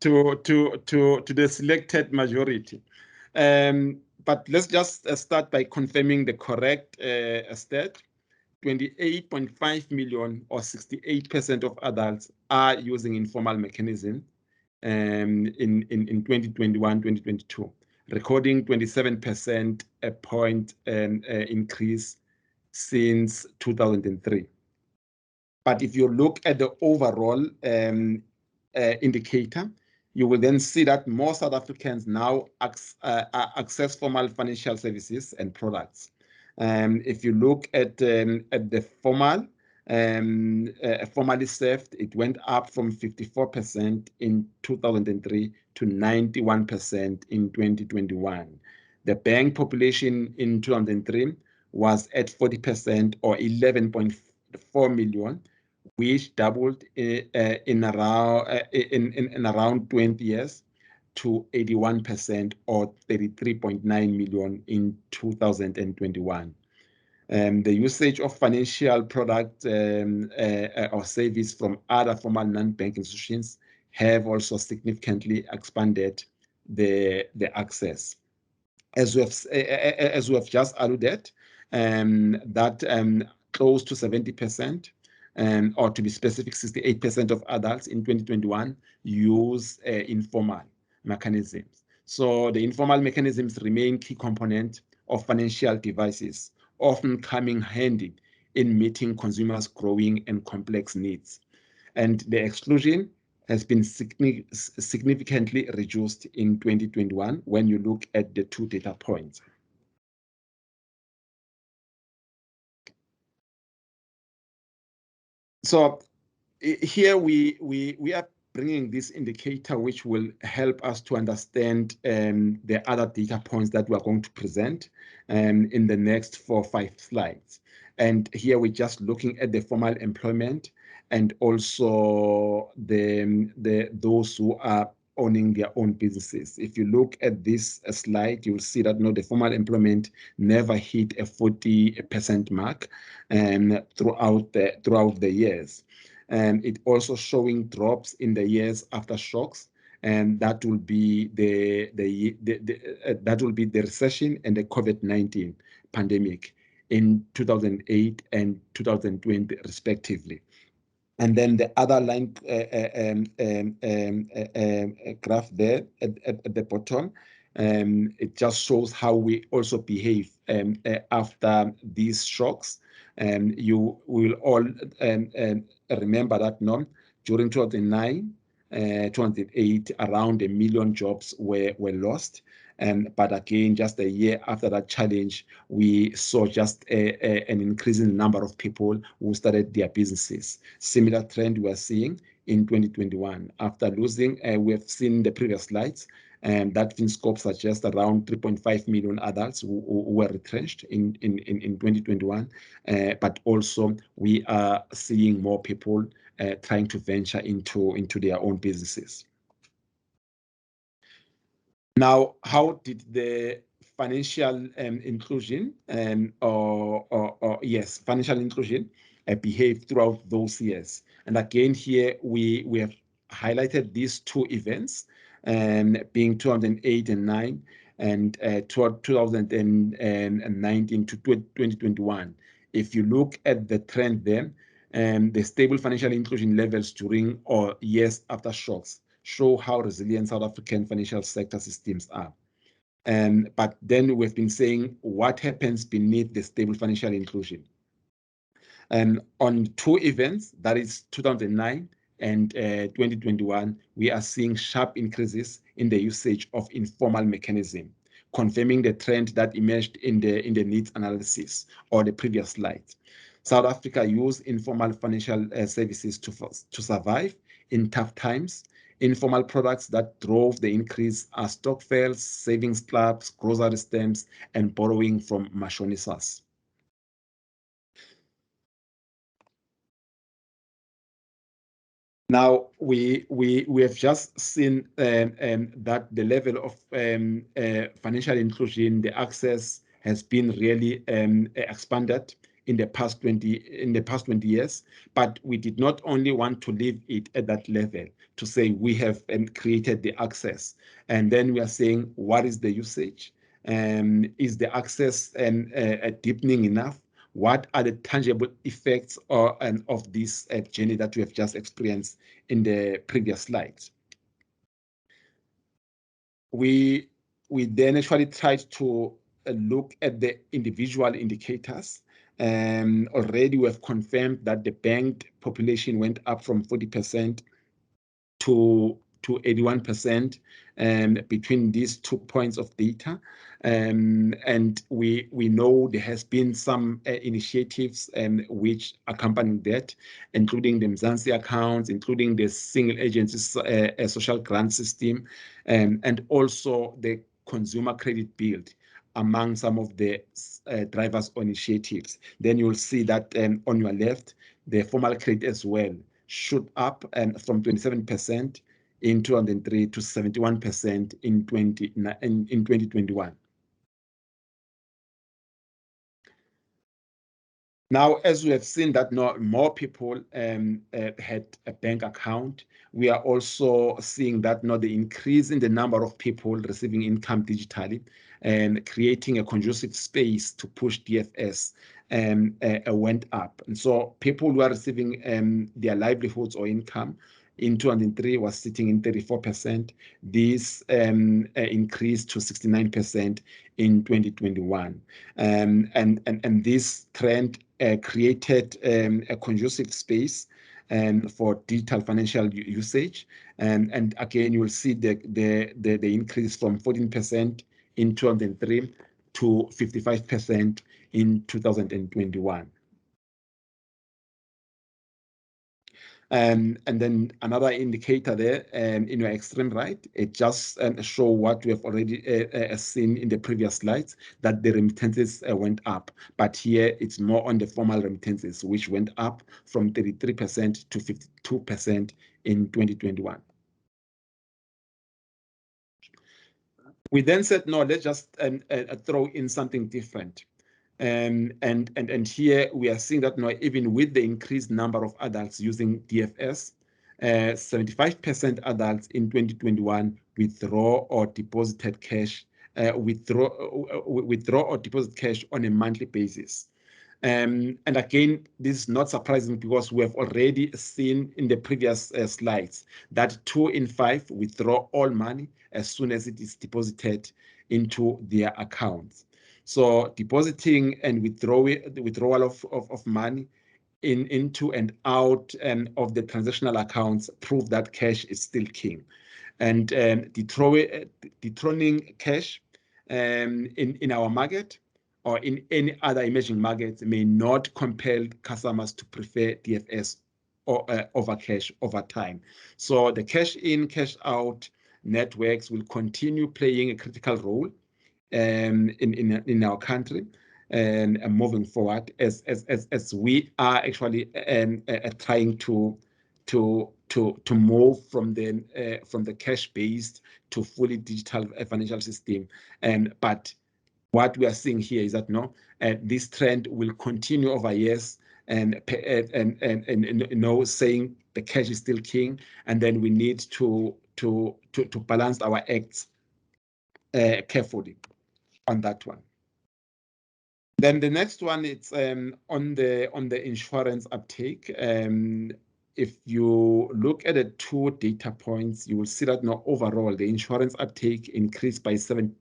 To the selected majority. But let's just start by confirming the correct stat. 28.5 million or 68% of adults are using informal mechanism in 2021, 2022, recording 27% point increase since 2003. But if you look at the overall indicator, you will then see that more South Africans now access formal financial services and products. If you look at the formally served, it went up from 54% in 2003 to 91% in 2021. The bank population in 2003 was at 40% or 11.4 million, which doubled in around 20 years to 81% or 33.9 million in 2021. The usage of financial product or service from other formal non-banking institutions have also significantly expanded the access. As we have just alluded, that close to 70%, or to be specific, 68% of adults in 2021 use informal mechanisms. So the informal mechanisms remain key component of financial devices, often coming handy in meeting consumers' growing and complex needs. And the exclusion has been significantly reduced in 2021 when you look at the two data points. So here we are bringing this indicator which will help us to understand the other data points that we are going to present in the next 4 or 5 slides. And here we're just looking at the formal employment and also those who are owning their own businesses. If you look at this slide, you'll see that the formal employment never hit a 40% mark throughout the years. And it also showing drops in the years after shocks, and that will be the recession and the COVID-19 pandemic in 2008 and 2020 respectively. And then the other line graph there at the bottom, it just shows how we also behave after these shocks. You will all remember that during 2009, 2008, around 1 million jobs were lost. But again, just a year after that challenge, we saw just an increasing number of people who started their businesses. Similar trend we are seeing in 2021. After losing, we have seen the previous slides, that FinScope suggests around 3.5 million adults who were retrenched in 2021. But also we are seeing more people trying to venture into their own businesses. Now, how did the financial inclusion financial inclusion behave throughout those years? And again, here we have highlighted these 2 events, being 2008 and 9, and 2019 to 2021. If you look at the trend there, the stable financial inclusion levels during or years after shocks show how resilient South African financial sector systems are. But then we've been saying, what happens beneath the stable financial inclusion? On 2 events, that is 2009 and 2021, we are seeing sharp increases in the usage of informal mechanism, confirming the trend that emerged in the needs analysis or the previous slide. South Africa used informal financial services to survive in tough times. Informal products that drove the increase are stokvels, savings clubs, grocery stamps, and borrowing from mashonisas. Now, we have just seen that the level of financial inclusion, the access has been really expanded in the past 20 years, but we did not only want to leave it at that level to say we have created the access, and then we are saying what is the usage, is the access deepening enough? What are the tangible effects of this journey that we have just experienced in the previous slides? We then actually tried to look at the individual indicators. Already we have confirmed that the banked population went up from 40% to to 81% between these 2 points of data. And we know there has been some initiatives which accompany that, including the Mzansi accounts, including the single agency social grant system, and also the consumer credit build among some of the drivers initiatives. Then you'll see that on your left, the formal credit as well shoot up from 27% in 2003 to 71% in 2021. Now, as we have seen that more people had a bank account, we are also seeing that the increase in the number of people receiving income digitally and creating a conducive space to push DFS went up. And so people who are receiving their livelihoods or income in 2003 was sitting in 34%. This increased to 69% in 2021. And this trend created a conducive space for digital financial usage. And again, you will see the increase from 14% in 2003 to 55% in 2021. And then another indicator there in your extreme right, it just show what we have already seen in the previous slides, that the remittances went up. But here it's more on the formal remittances, which went up from 33% to 52% in 2021. We then said, no, let's just throw in something different. And here we are seeing that now, even with the increased number of adults using DFS, 75% adults in 2021 withdraw or deposited cash, withdraw or deposit cash on a monthly basis. And again, this is not surprising because we have already seen in the previous slides that 2 in 5 withdraw all money as soon as it is deposited into their accounts. So depositing and withdrawal of money into and out of the transactional accounts prove that cash is still king. And dethroning cash in our market or in any other emerging markets may not compel customers to prefer DFS or over cash over time. So the cash in, cash out networks will continue playing a critical role in our country and moving forward as we are actually trying to move from the cash based to fully digital financial system. But what we are seeing here is that this trend will continue over years, and saying the cash is still king, and then we need to balance our acts carefully on that one. Then the next one, it's on the insurance uptake. If you look at the 2 data points, you will see that overall the insurance uptake increased by 7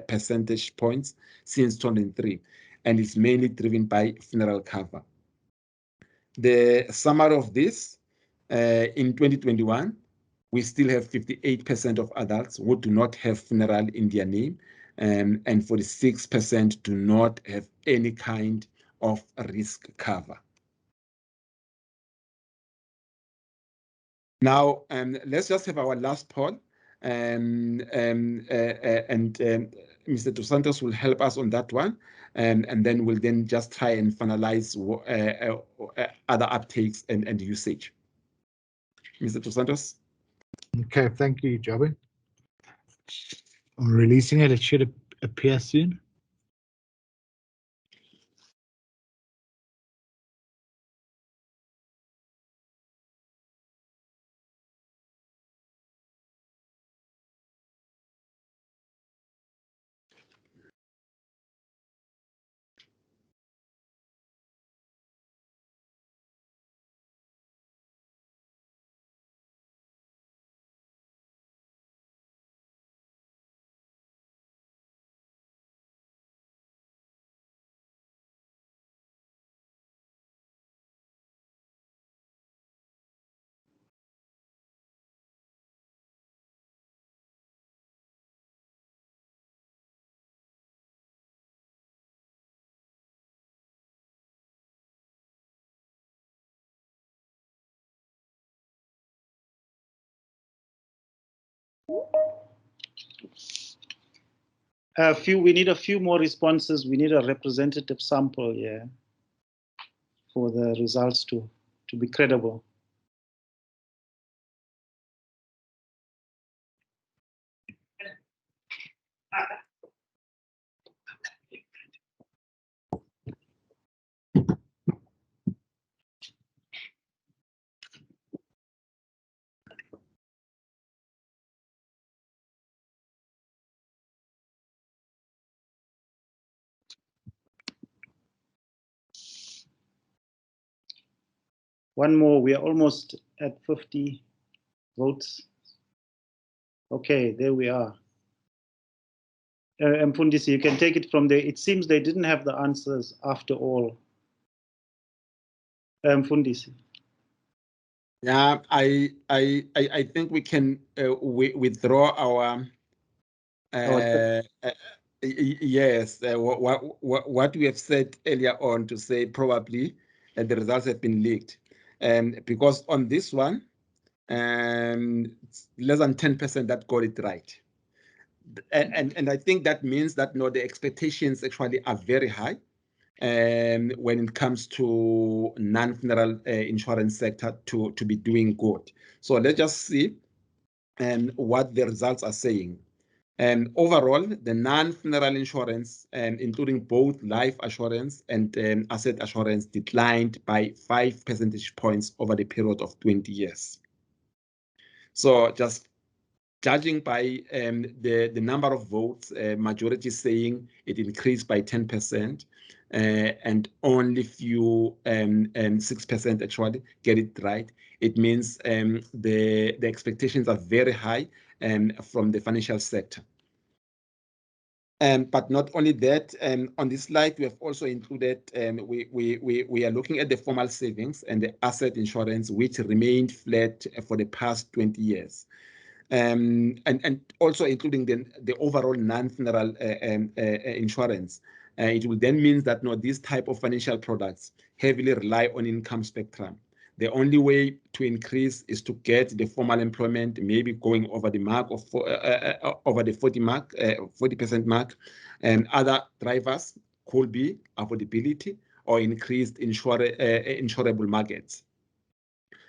percentage points since 2003, and it's mainly driven by funeral cover. The summary of this, in 2021, we still have 58% of adults who do not have funeral in their name, and 46% do not have any kind of risk cover. Now, let's just have our last poll, and Mr. Dos Santos will help us on that one, and then we'll then just try and finalize other uptakes and usage. Mr. Dos Santos. Okay, thank you, Joby. I'm releasing it. It should appear soon. We need a few more responses. We need a representative sample here for the results to be credible. One more, we are almost at 50 votes. Okay, there we are. Mfundisi, you can take it from there. It seems they didn't have the answers after all. Mfundisi. Yeah, I think we can withdraw our. Yes, what we have said earlier on to say probably the results have been leaked, because on this one, less than 10% that got it right, and I think that means that no, the expectations actually are very high, when it comes to non-funeral insurance sector to be doing good. So let's just see what the results are saying. Overall, the non-funeral insurance, including both life assurance and asset assurance, declined by 5 percentage points over the period of 20 years. So just judging by the number of votes, majority saying it increased by 10%, and only few 6% actually get it right. It means the expectations are very high from the financial sector. But not only that, on this slide, we have also included, we are looking at the formal savings and the asset insurance, which remained flat for the past 20 years. And also including the overall non-funeral insurance. It will then mean that these type of financial products heavily rely on income spectrum. The only way to increase is to get the formal employment maybe going over the mark of over the 40% mark, and other drivers could be affordability or increased insurable markets.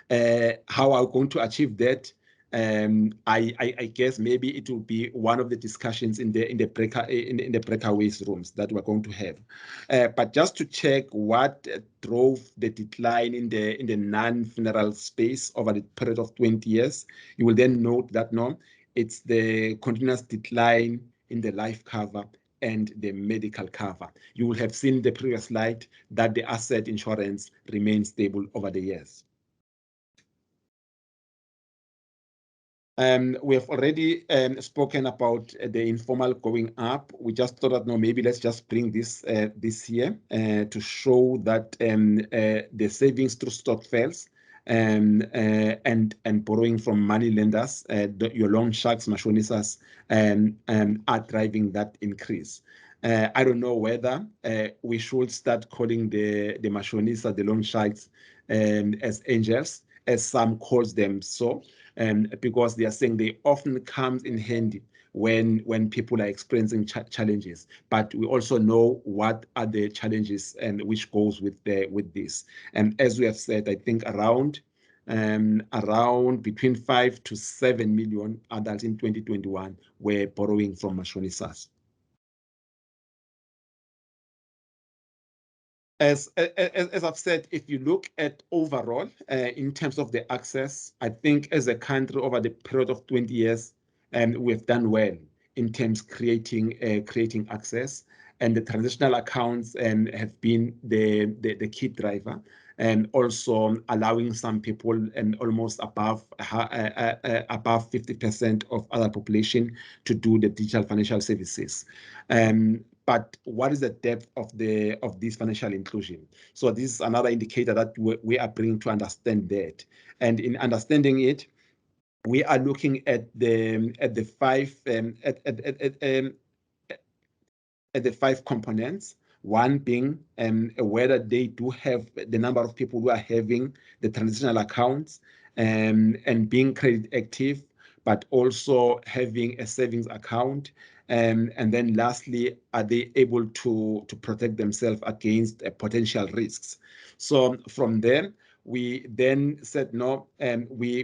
How are we going to achieve that? I guess maybe it will be one of the discussions in the breakaways rooms that we're going to have. But just to check what drove the decline in the non-funeral space over the period of 20 years, you will then note that it's the continuous decline in the life cover and the medical cover. You will have seen the previous slide that the asset insurance remains stable over the years. We have already spoken about the informal going up. We just thought that maybe let's just bring this here to show that the savings through stokvels and borrowing from money lenders, your loan sharks, mashonisas, are driving that increase. I don't know whether we should start calling the mashonisa, the loan sharks, as angels, as some calls them so. Because they are saying they often come in handy when people are experiencing challenges. But we also know what are the challenges and which goes with this. And as we have said, I think around between 5 to 7 million adults in 2021 were borrowing from mashonisas. As I've said, if you look at overall, in terms of the access, I think as a country over the period of 20 years, we've done well in terms of creating access, and the transitional accounts have been the key driver, and also allowing some people and almost above 50% of other population to do the digital financial services. But what is the depth of this financial inclusion? So this is another indicator that we are bringing to understand that. And in understanding it, we are looking at the five components. One being whether they do have the number of people who are having the transitional accounts and being credit active, but also having a savings account. And then lastly, are they able to protect themselves against potential risks? So from there, we then said no, and we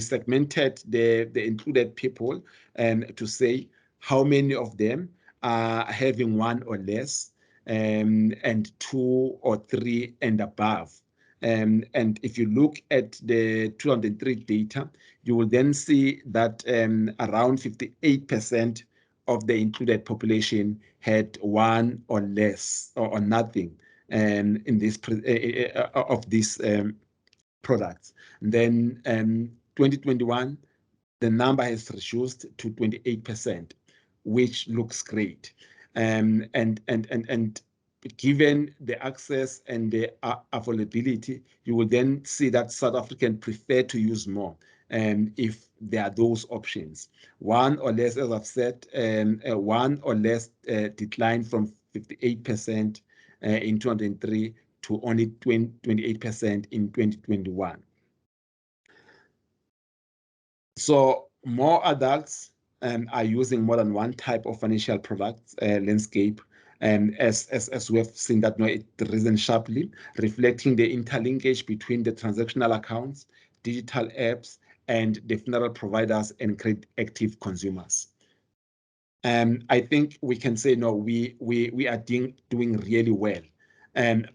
segmented the included people to say how many of them are having one or less, and 2 or 3 and above. And if you look at the 2003 data, you will then see that around 58% of the included population had one or less or nothing in this of these products. And then 2021, the number has reduced to 28%, which looks great. And given the access and the availability, you will then see that South Africans prefer to use more if there are those options. One or less, as I've said, one or less decline from 58% in 2003 to only 28% in 2021. So more adults are using more than one type of financial product landscape. And as we have seen that it risen sharply, reflecting the interlinkage between the transactional accounts, digital apps, and the funeral providers and credit active consumers. I think we can say no, we are doing really well.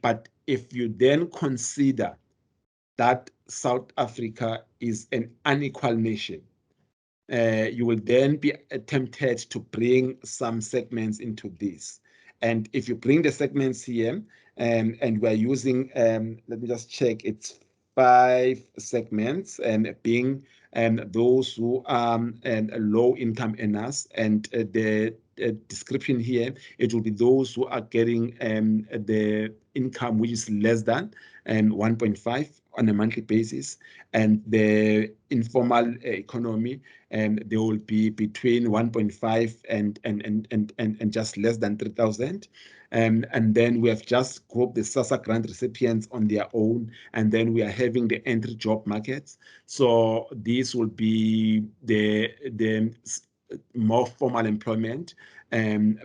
But if you then consider that South Africa is an unequal nation, you will then be tempted to bring some segments into this. And if you bring the segments here, and we're using, let me just check, it's 5 segments, and being those who are low income earners, and the description here, it will be those who are getting the income which is less than 1.5 on a monthly basis, and the informal economy, they will be between 1.5 and just less than 3,000. And then we have just grouped the SASSA grant recipients on their own, and then we are having the entry job markets. So this will be the more formal employment,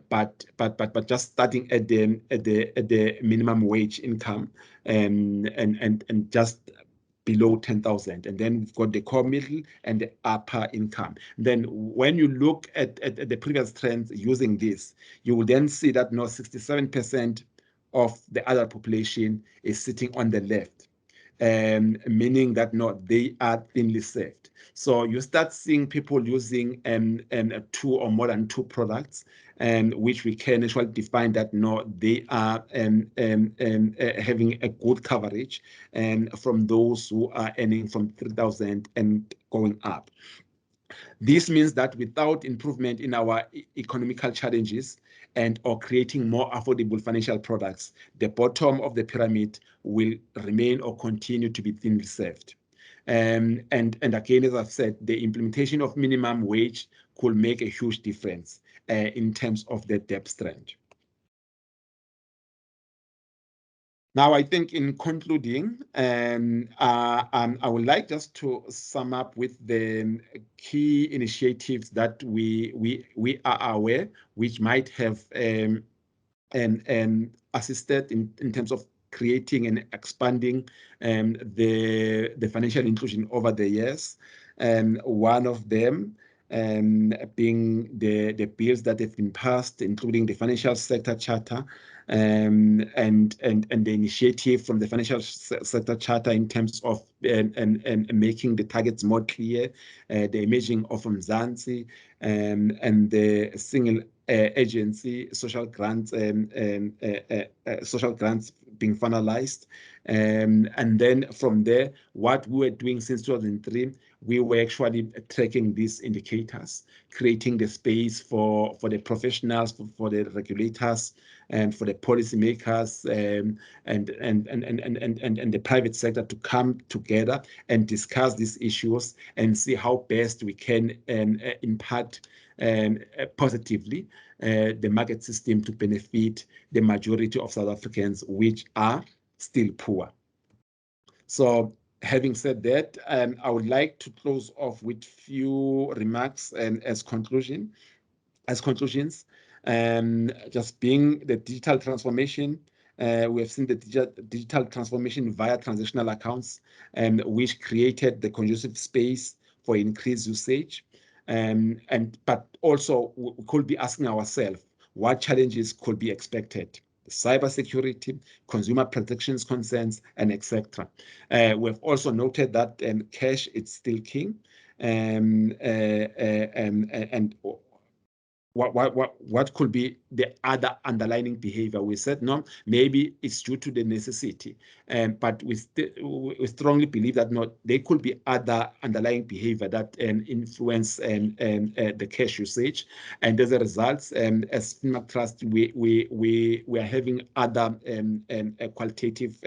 but just starting at the minimum wage income, and just below 10,000, and then we've got the core middle and the upper income. Then when you look at the previous trends using this, you will then see that 67% of the adult population is sitting on the left, meaning that they are thinly served. So you start seeing people using 2 or more than 2 products, which we can actually define that they are having a good coverage, from those who are earning from 3,000 and going up. This means that without improvement in our economical challenges or creating more affordable financial products, the bottom of the pyramid will remain or continue to be thinly served. And again, as I've said, the implementation of minimum wage could make a huge difference in terms of the debt trend. Now, I think in concluding, I would like just to sum up with the key initiatives that we are aware, which might have assisted in terms of creating and expanding the financial inclusion over the years. One of them being the bills that have been passed, including the Financial Sector Charter, and the initiative from the Financial Sector Charter in terms of making the targets more clear, the emerging of Mzansi, and the single agency social grants being finalized. And then from there, what we were doing since 2003, we were actually tracking these indicators, creating the space for the professionals, for the regulators, and for the policymakers, and the private sector to come together and discuss these issues and see how best we can impact positively the market system to benefit the majority of South Africans, which are still poor. So Having said that, I would like to close off with few remarks as conclusions. Just being the digital transformation, we have seen the digital transformation via transactional accounts, which created the conducive space for increased usage. But also we could be asking ourselves what challenges could be expected. Cybersecurity, consumer protections concerns, and etc. We have also noted that cash is still king, and what could be the other underlying behavior? We said no, maybe it's due to the necessity, but we strongly believe that no, there could be other underlying behavior that influence the cash usage, and as a result, as FinMark Trust, we are having other qualitative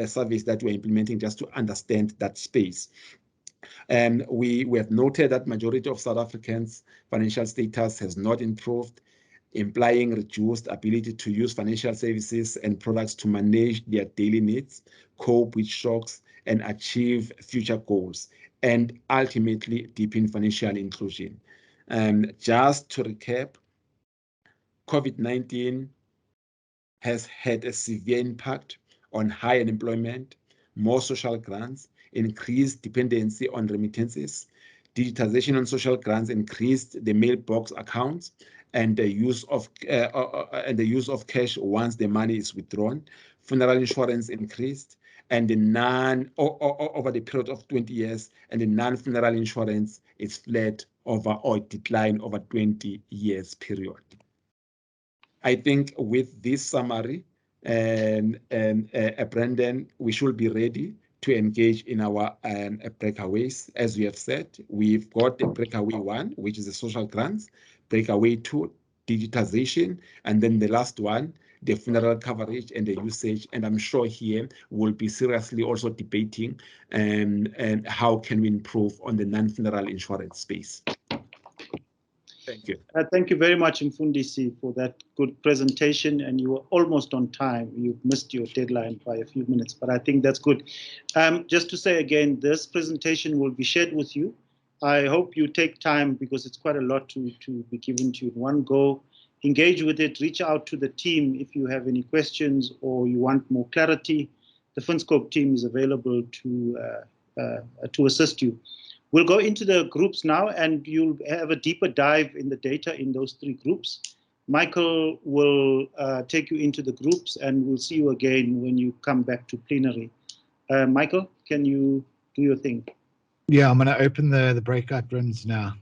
surveys that we're implementing just to understand that space. We have noted that majority of South Africans' financial status has not improved, implying reduced ability to use financial services and products to manage their daily needs, cope with shocks, and achieve future goals, and ultimately deepen financial inclusion. Just to recap, COVID-19 has had a severe impact on high unemployment, more social grants, increased dependency on remittances, digitization on social grants increased the mailbox accounts, and the use of cash once the money is withdrawn. Funeral insurance increased, and the over the period of 20 years, and the non-funeral insurance is flat over or decline over 20 years period. I think with this summary, Brendan, we should be ready to engage in our breakaways. As we have said, we've got the breakaway 1, which is the social grants, breakaway 2, digitization, and then the last one, the funeral coverage and the usage. And I'm sure here we'll be seriously also debating how can we improve on the non-funeral insurance space. Thank you. Thank you very much, Mfundisi, for that good presentation. And you were almost on time. You missed your deadline by a few minutes, but I think that's good. Just to say again, this presentation will be shared with you. I hope you take time, because it's quite a lot to be given to you in one go. Engage with it. Reach out to the team if you have any questions or you want more clarity. The FinScope team is available to assist you. We'll go into the groups now, and you'll have a deeper dive in the data in those 3 groups. Michael will take you into the groups, and we'll see you again when you come back to plenary. Michael, can you do your thing? Yeah, I'm going to open the breakout rooms now.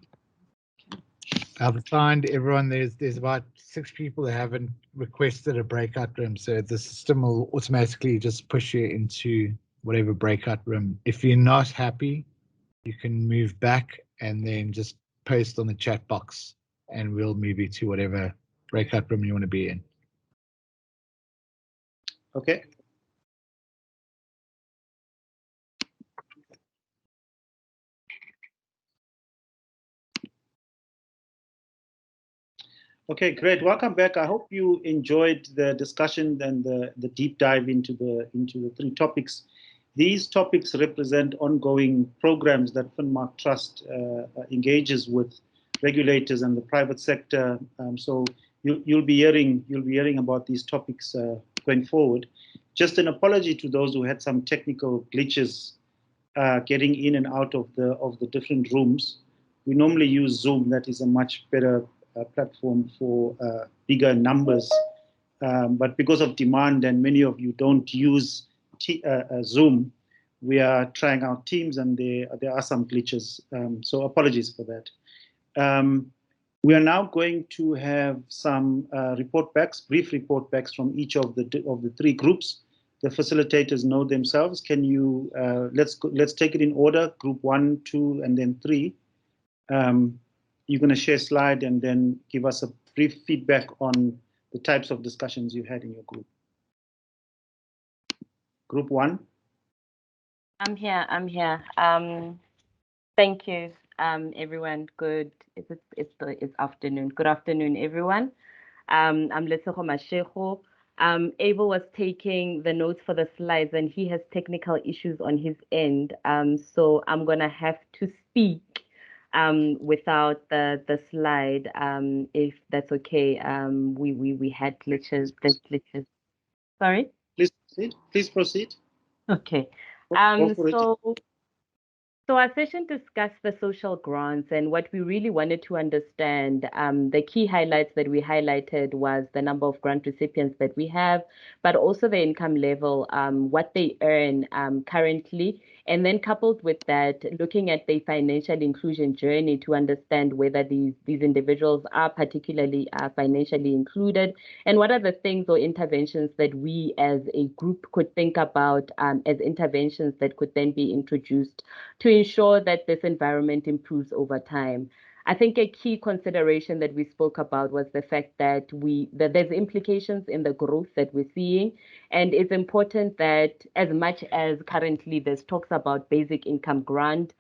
I've assigned everyone. There's about 6 people that haven't requested a breakout room, so the system will automatically just push you into whatever breakout room. If you're not happy, you can move back and then just post on the chat box, and we'll move you to whatever breakout room you want to be in. Okay. Okay, great. Welcome back. I hope you enjoyed the discussion and the deep dive into the 3 topics. These topics represent ongoing programs that FinMark Trust engages with regulators and the private sector. So you'll be hearing about these topics going forward. Just an apology to those who had some technical glitches getting in and out of the different rooms. We normally use Zoom. That is a much better platform for bigger numbers. But because of demand, and many of you don't use Zoom, we are trying out Teams, and there are some glitches. So apologies for that. We are now going to have some brief report backs from each of the 3 groups. The facilitators know themselves. Can you let's take it in order: Group 1, 2, and then 3. You're going to share a slide and then give us a brief feedback on the types of discussions you had in your group. Group 1. I'm here. Thank you, everyone. Good. It's afternoon. Good afternoon, everyone. I'm Letsogo Mashego. Abel was taking the notes for the slides and he has technical issues on his end. So I'm going to have to speak without the slide, if that's okay. We had glitches, there's glitches. Sorry? Please proceed. Please proceed. Okay. Go for it. So our session discussed the social grants, and what we really wanted to understand, the key highlights that we highlighted was the number of grant recipients that we have, but also the income level, what they earn currently, and then coupled with that, looking at the financial inclusion journey to understand whether these individuals are particularly financially included, and what are the things or interventions that we as a group could think about as interventions that could then be introduced to ensure that this environment improves over time. I think a key consideration that we spoke about was the fact that there's implications in the growth that we're seeing, and it's important that as much as currently there's talks about basic income grant,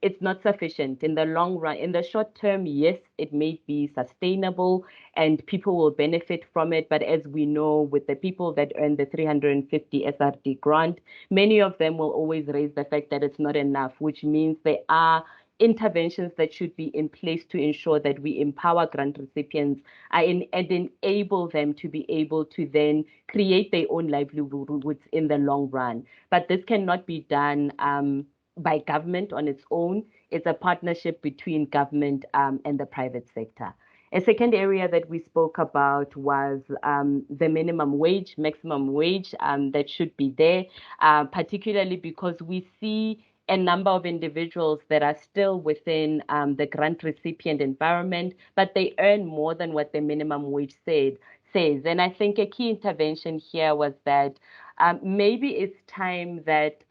it's not sufficient in the long run. In the short term, yes, it may be sustainable and people will benefit from it. But as we know, with the people that earn the 350 SRD grant, many of them will always raise the fact that it's not enough, which means there are interventions that should be in place to ensure that we empower grant recipients and enable them to be able to then create their own livelihoods in the long run. But this cannot be done by government on its own. It's a partnership between government and the private sector. A second area that we spoke about was the minimum wage, maximum wage that should be there, particularly because we see a number of individuals that are still within the grant recipient environment, but they earn more than what the minimum wage says. And I think a key intervention here was that maybe it's time that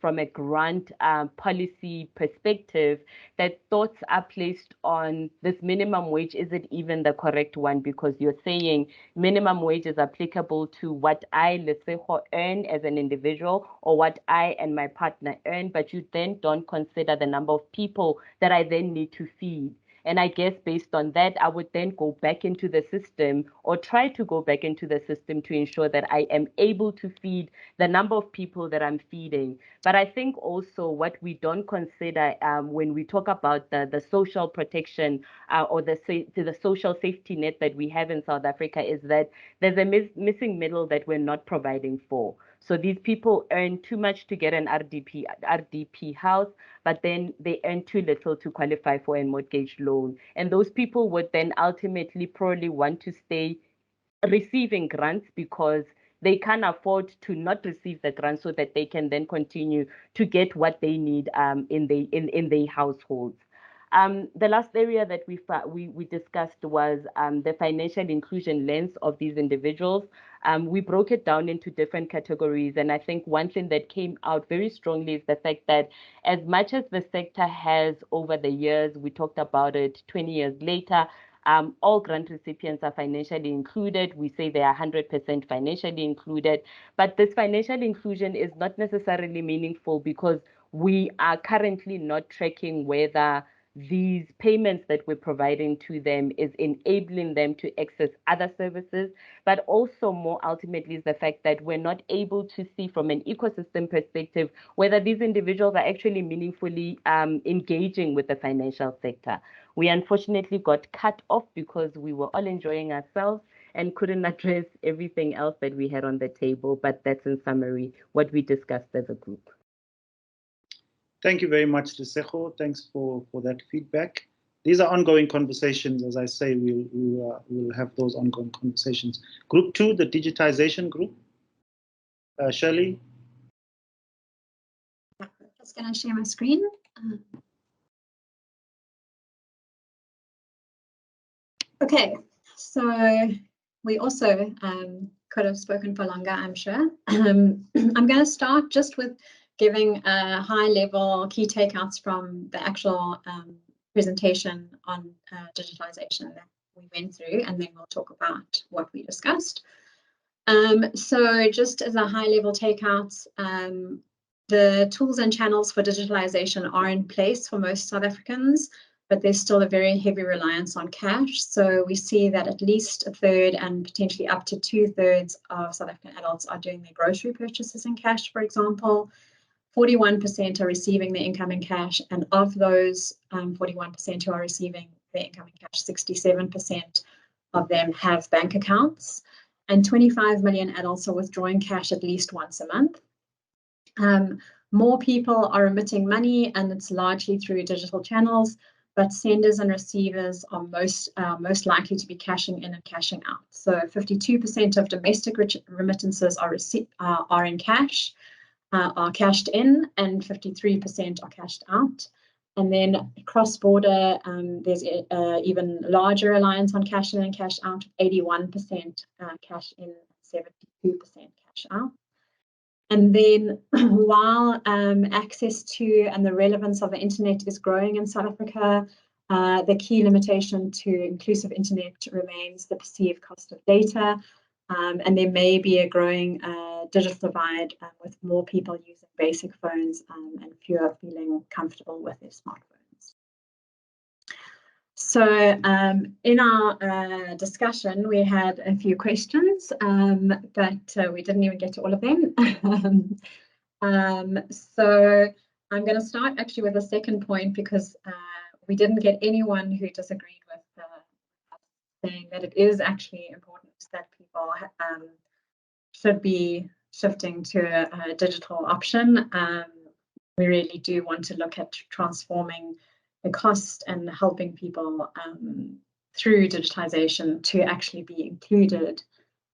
from a grant policy perspective, that thoughts are placed on this minimum wage. Is it even the correct one? Because you're saying minimum wage is applicable to what I, let's say, earn as an individual or what I and my partner earn, but you then don't consider the number of people that I then need to feed. And I guess based on that, I would then go back into the system or try to go back into the system to ensure that I am able to feed the number of people that I'm feeding. But I think also what we don't consider when we talk about the social protection or the social safety net that we have in South Africa is that there's a missing middle that we're not providing for. So these people earn too much to get an RDP house, but then they earn too little to qualify for a mortgage loan. And those people would then ultimately probably want to stay receiving grants because they can't afford to not receive the grant so that they can then continue to get what they need in their households. The last area that we discussed was the financial inclusion lens of these individuals. We broke it down into different categories, and I think one thing that came out very strongly is the fact that as much as the sector has over the years, we talked about it 20 years later, all grant recipients are financially included. We say they are 100% financially included, but this financial inclusion is not necessarily meaningful because we are currently not tracking whether these payments that we're providing to them is enabling them to access other services, but also more ultimately is the fact that we're not able to see from an ecosystem perspective whether these individuals are actually meaningfully engaging with the financial sector. We unfortunately got cut off because we were all enjoying ourselves and couldn't address everything else that we had on the table, but that's in summary what we discussed as a group. Thank you very much, Lesego. Thanks for that feedback. These are ongoing conversations. As I say, we'll have those ongoing conversations. Group 2, the digitization group. Shirley? Just going to share my screen. Okay, so we also could have spoken for longer, I'm sure. I'm going to start just with giving high-level key takeouts from the actual presentation on digitalization that we went through, and then we'll talk about what we discussed. So just as a high-level takeouts, the tools and channels for digitalization are in place for most South Africans. but there's still a very heavy reliance on cash. So we see that at least a third and potentially up to 2/3 of South African adults are doing their grocery purchases in cash, for example. 41% are receiving their income in cash, and of those 41% who are receiving their income in cash, 67% of them have bank accounts, and 25 million adults are withdrawing cash at least once a month. More people are remitting money, and it's largely through digital channels, but senders and receivers are most likely to be cashing in and cashing out. So 52% of domestic remittances are in cash, are cashed in, and 53% are cashed out. And then cross-border, there's even larger reliance on cash in and cash out, 81% cash in, 72% cash out. And then while access to and the relevance of the internet is growing in South Africa, the key limitation to inclusive internet remains the perceived cost of data. And there may be a growing digital divide with more people using basic phones and fewer feeling comfortable with their smartphones. So in our discussion, we had a few questions, but we didn't even get to all of them. So I'm going to start actually with the second point, because we didn't get anyone who disagreed with saying that it is actually important that people should be shifting to a digital option. We really do want to look at transforming the cost and helping people through digitization to actually be included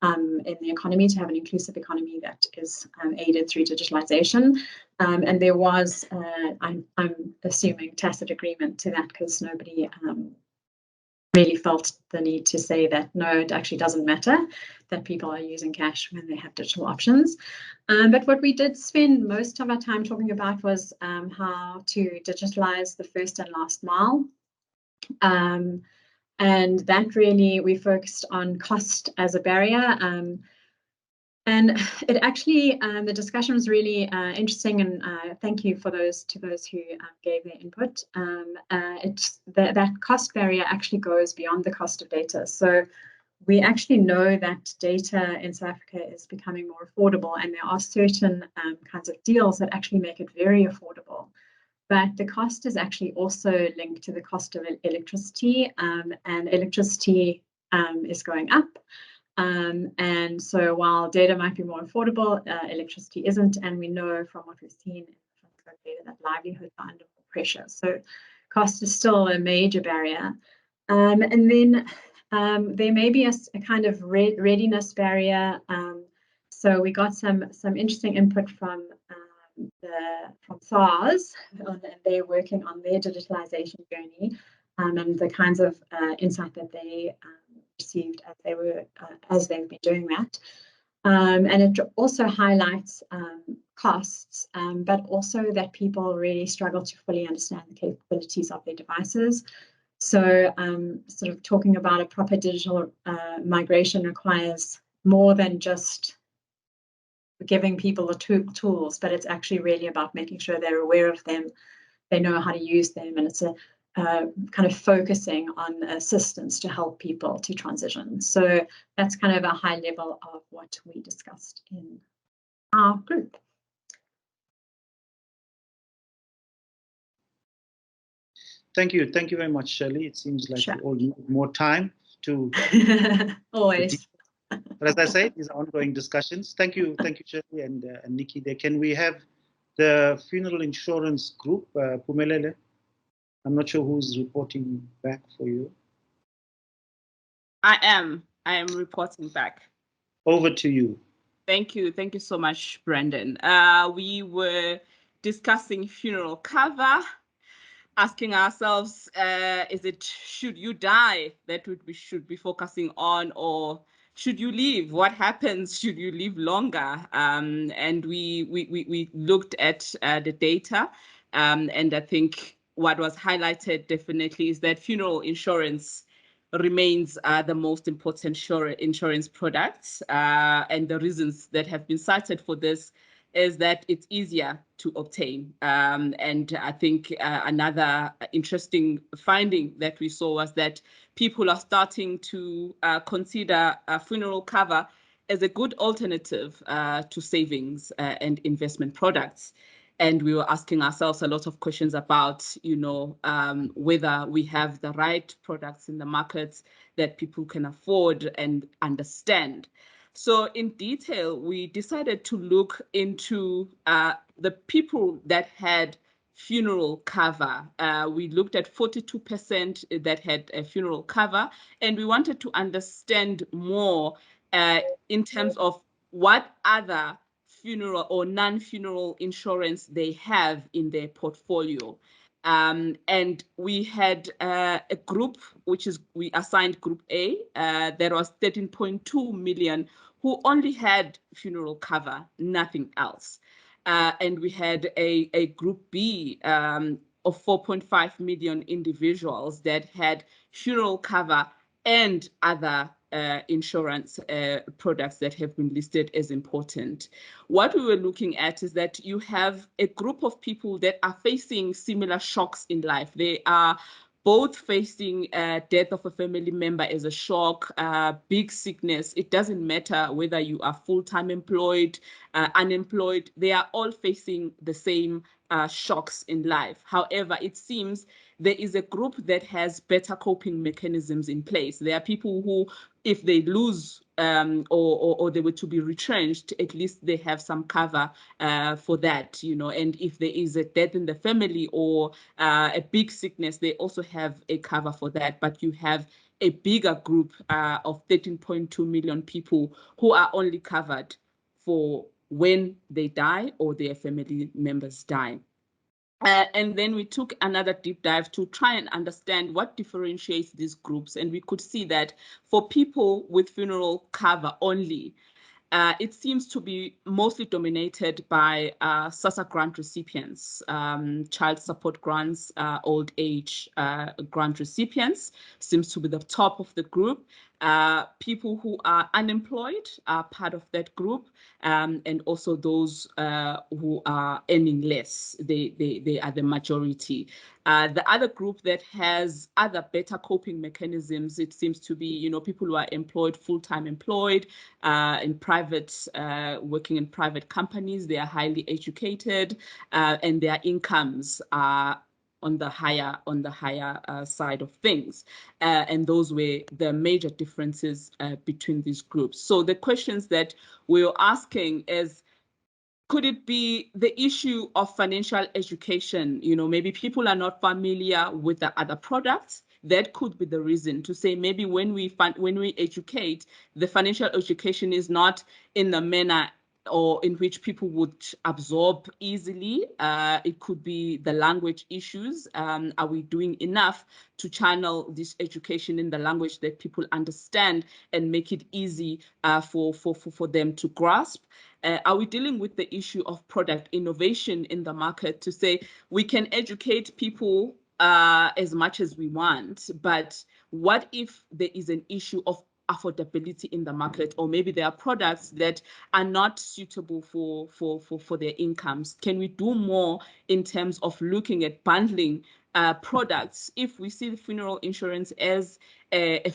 in the economy, to have an inclusive economy that is aided through digitalization. And there was, I'm assuming, tacit agreement to that, because nobody really felt the need to say that, no, it actually doesn't matter that people are using cash when they have digital options. But what we did spend most of our time talking about was how to digitalize the first and last mile. And that really, we focused on cost as a barrier. And it actually, the discussion was really interesting, and thank you for those who gave their input. That cost barrier actually goes beyond the cost of data. So we actually know that data in South Africa is becoming more affordable, and there are certain kinds of deals that actually make it very affordable. But the cost is actually also linked to the cost of electricity, and electricity is going up. And so while data might be more affordable, electricity isn't, and we know from what we've seen in FinScope data that livelihoods are under more pressure. So cost is still a major barrier. And then there may be a kind of readiness barrier. So we got some interesting input from SARS, and they're working on their digitalization journey, and the kinds of insight that they received as they've been doing that. And it also highlights costs, but also that people really struggle to fully understand the capabilities of their devices. So sort of talking about a proper digital migration requires more than just giving people the tools, but it's actually really about making sure they're aware of them, they know how to use them, and it's a kind of focusing on assistance to help people to transition. So that's kind of a high level of what we discussed in our group. Thank you very much, Shirley. It seems like we all need more time to always. But as I say, these are ongoing discussions. Thank you, Shirley and Nikki. Can we have the funeral insurance group, Pumelele? I'm not sure who's reporting back for you. I am reporting back. Over to you. Thank you so much, Brandon. We were discussing funeral cover, asking ourselves, should you die that we should be focusing on, or should you live? What happens should you live longer? And we looked at the data, and I think what was highlighted definitely is that funeral insurance remains the most important insurance products, and the reasons that have been cited for this is that it's easier to obtain. And I think another interesting finding that we saw was that people are starting to consider funeral cover as a good alternative to savings and investment products. And we were asking ourselves a lot of questions about, whether we have the right products in the markets that people can afford and understand. So in detail, we decided to look into the people that had funeral cover. We looked at 42% that had a funeral cover, and we wanted to understand more in terms of what other funeral or non-funeral insurance they have in their portfolio. And we had a group, we assigned Group A, that was 13.2 million, who only had funeral cover, nothing else. And we had a Group B of 4.5 million individuals that had funeral cover and other insurance products that have been listed as important. What we were looking at is that you have a group of people that are facing similar shocks in life. They are both facing death of a family member as a shock, big sickness. It doesn't matter whether you are full-time employed, unemployed, they are all facing the same shocks in life. However, it seems there is a group that has better coping mechanisms in place. There are people who, if they lose or they were to be retrenched, at least they have some cover for that, and if there is a death in the family or a big sickness, they also have a cover for that. But you have a bigger group of 13.2 million people who are only covered for when they die or their family members die. And then we took another deep dive to try and understand what differentiates these groups. And we could see that for people with funeral cover only, it seems to be mostly dominated by SASSA grant recipients, child support grants, old age grant recipients seems to be the top of the group. People who are unemployed are part of that group, and also those who are earning less. They are the majority. The other group that has other better coping mechanisms, it seems to be, people who are employed, full-time employed, in private, working in private companies. They are highly educated, and their incomes are on the higher side of things. And those were the major differences between these groups. So the questions that we were asking is, could it be the issue of financial education? Maybe people are not familiar with the other products. That could be the reason to say maybe when we educate, the financial education is not in the manner or in which people would absorb easily. It could be the language issues. Are we doing enough to channel this education in the language that people understand and make it easy for them to grasp? Are we dealing with the issue of product innovation in the market to say we can educate people as much as we want, but what if there is an issue of affordability in the market, or maybe there are products that are not suitable for their incomes? Can we do more in terms of looking at bundling products? If we see the funeral insurance as a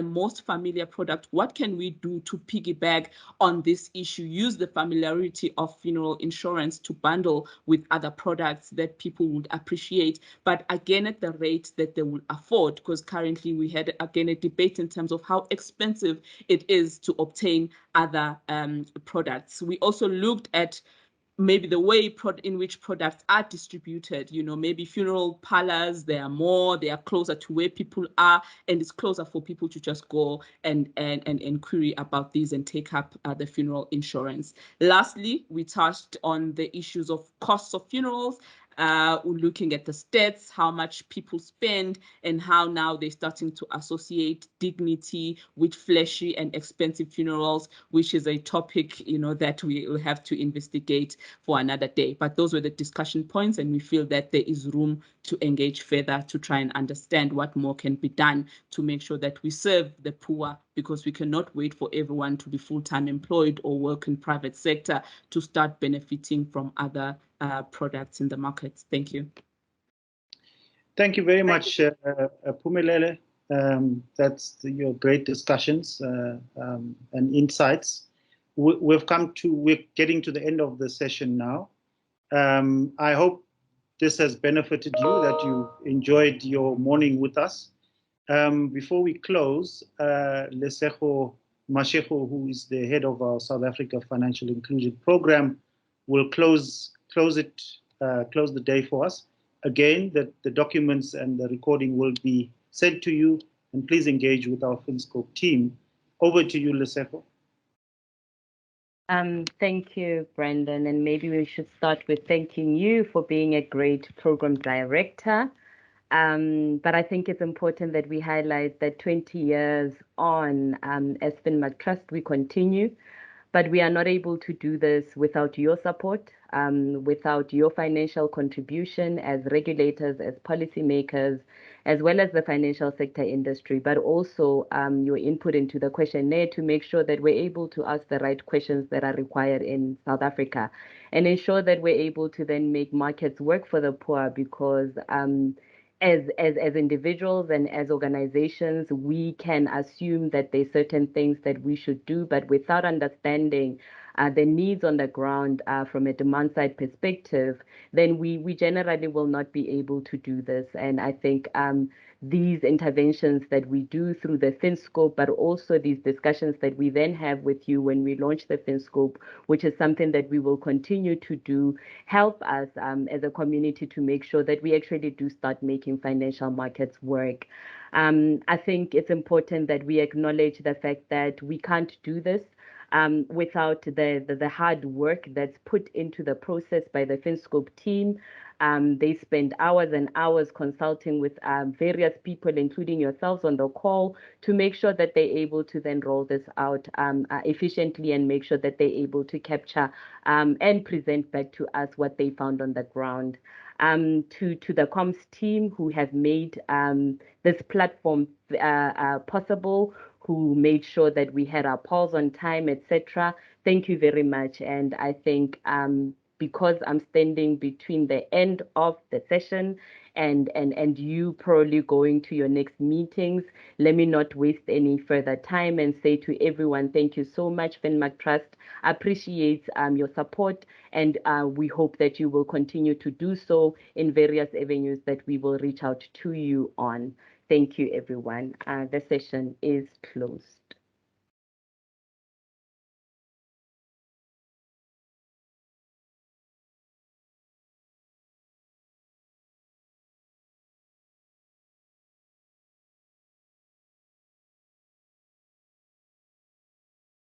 most familiar product, what can we do to piggyback on this issue? Use the familiarity of funeral insurance to bundle with other products that people would appreciate, but again at the rate that they will afford, because currently we had again a debate in terms of how expensive it is to obtain other products. We also looked at maybe the way in which products are distributed, maybe funeral parlors, they are closer to where people are, and it's closer for people to just go and query about these and take up the funeral insurance. Lastly, we touched on the issues of costs of funerals. looking at the stats, how much people spend, and how now they're starting to associate dignity with flashy and expensive funerals, which is a topic, that we will have to investigate for another day. But those were the discussion points, and we feel that there is room to engage further to try and understand what more can be done to make sure that we serve the poor, because we cannot wait for everyone to be full-time employed or work in private sector to start benefiting from other products in the markets. Thank you. Thank you very much, Phumelele. That's your great discussions and insights. We're getting to the end of the session now. I hope this has benefited you, that you enjoyed your morning with us. Before we close, Lesego Mashego, who is the head of our South Africa Financial Inclusion Program, will close the day for us. Again, the documents and the recording will be sent to you, and please engage with our FinScope team. Over to you, Lesego. Thank you, Brandon, and maybe we should start with thanking you for being a great program director. But I think it's important that we highlight that 20 years on, as FinMark Trust, we continue, but we are not able to do this without your support, without your financial contribution as regulators, as policymakers, as well as the financial sector industry, but also your input into the questionnaire to make sure that we're able to ask the right questions that are required in South Africa and ensure that we're able to then make markets work for the poor, because as individuals and as organizations, we can assume that there's certain things that we should do, but without understanding the needs on the ground from a demand side perspective, then we generally will not be able to do this. And I think these interventions that we do through the FinScope, but also these discussions that we then have with you when we launch the FinScope, which is something that we will continue to do, help us as a community to make sure that we actually do start making financial markets work. I think it's important that we acknowledge the fact that we can't do this without the hard work that's put into the process by the FinScope team. They spend hours and hours consulting with various people, including yourselves on the call, to make sure that they're able to then roll this out efficiently and make sure that they're able to capture and present back to us what they found on the ground. To the comms team who have made this platform possible, who made sure that we had our polls on time, etc. Thank you very much. And I think because I'm standing between the end of the session and you probably going to your next meetings, let me not waste any further time and say to everyone, thank you so much. FinMark Trust appreciates your support, and we hope that you will continue to do so in various avenues that we will reach out to you on. Thank you, everyone. The session is closed.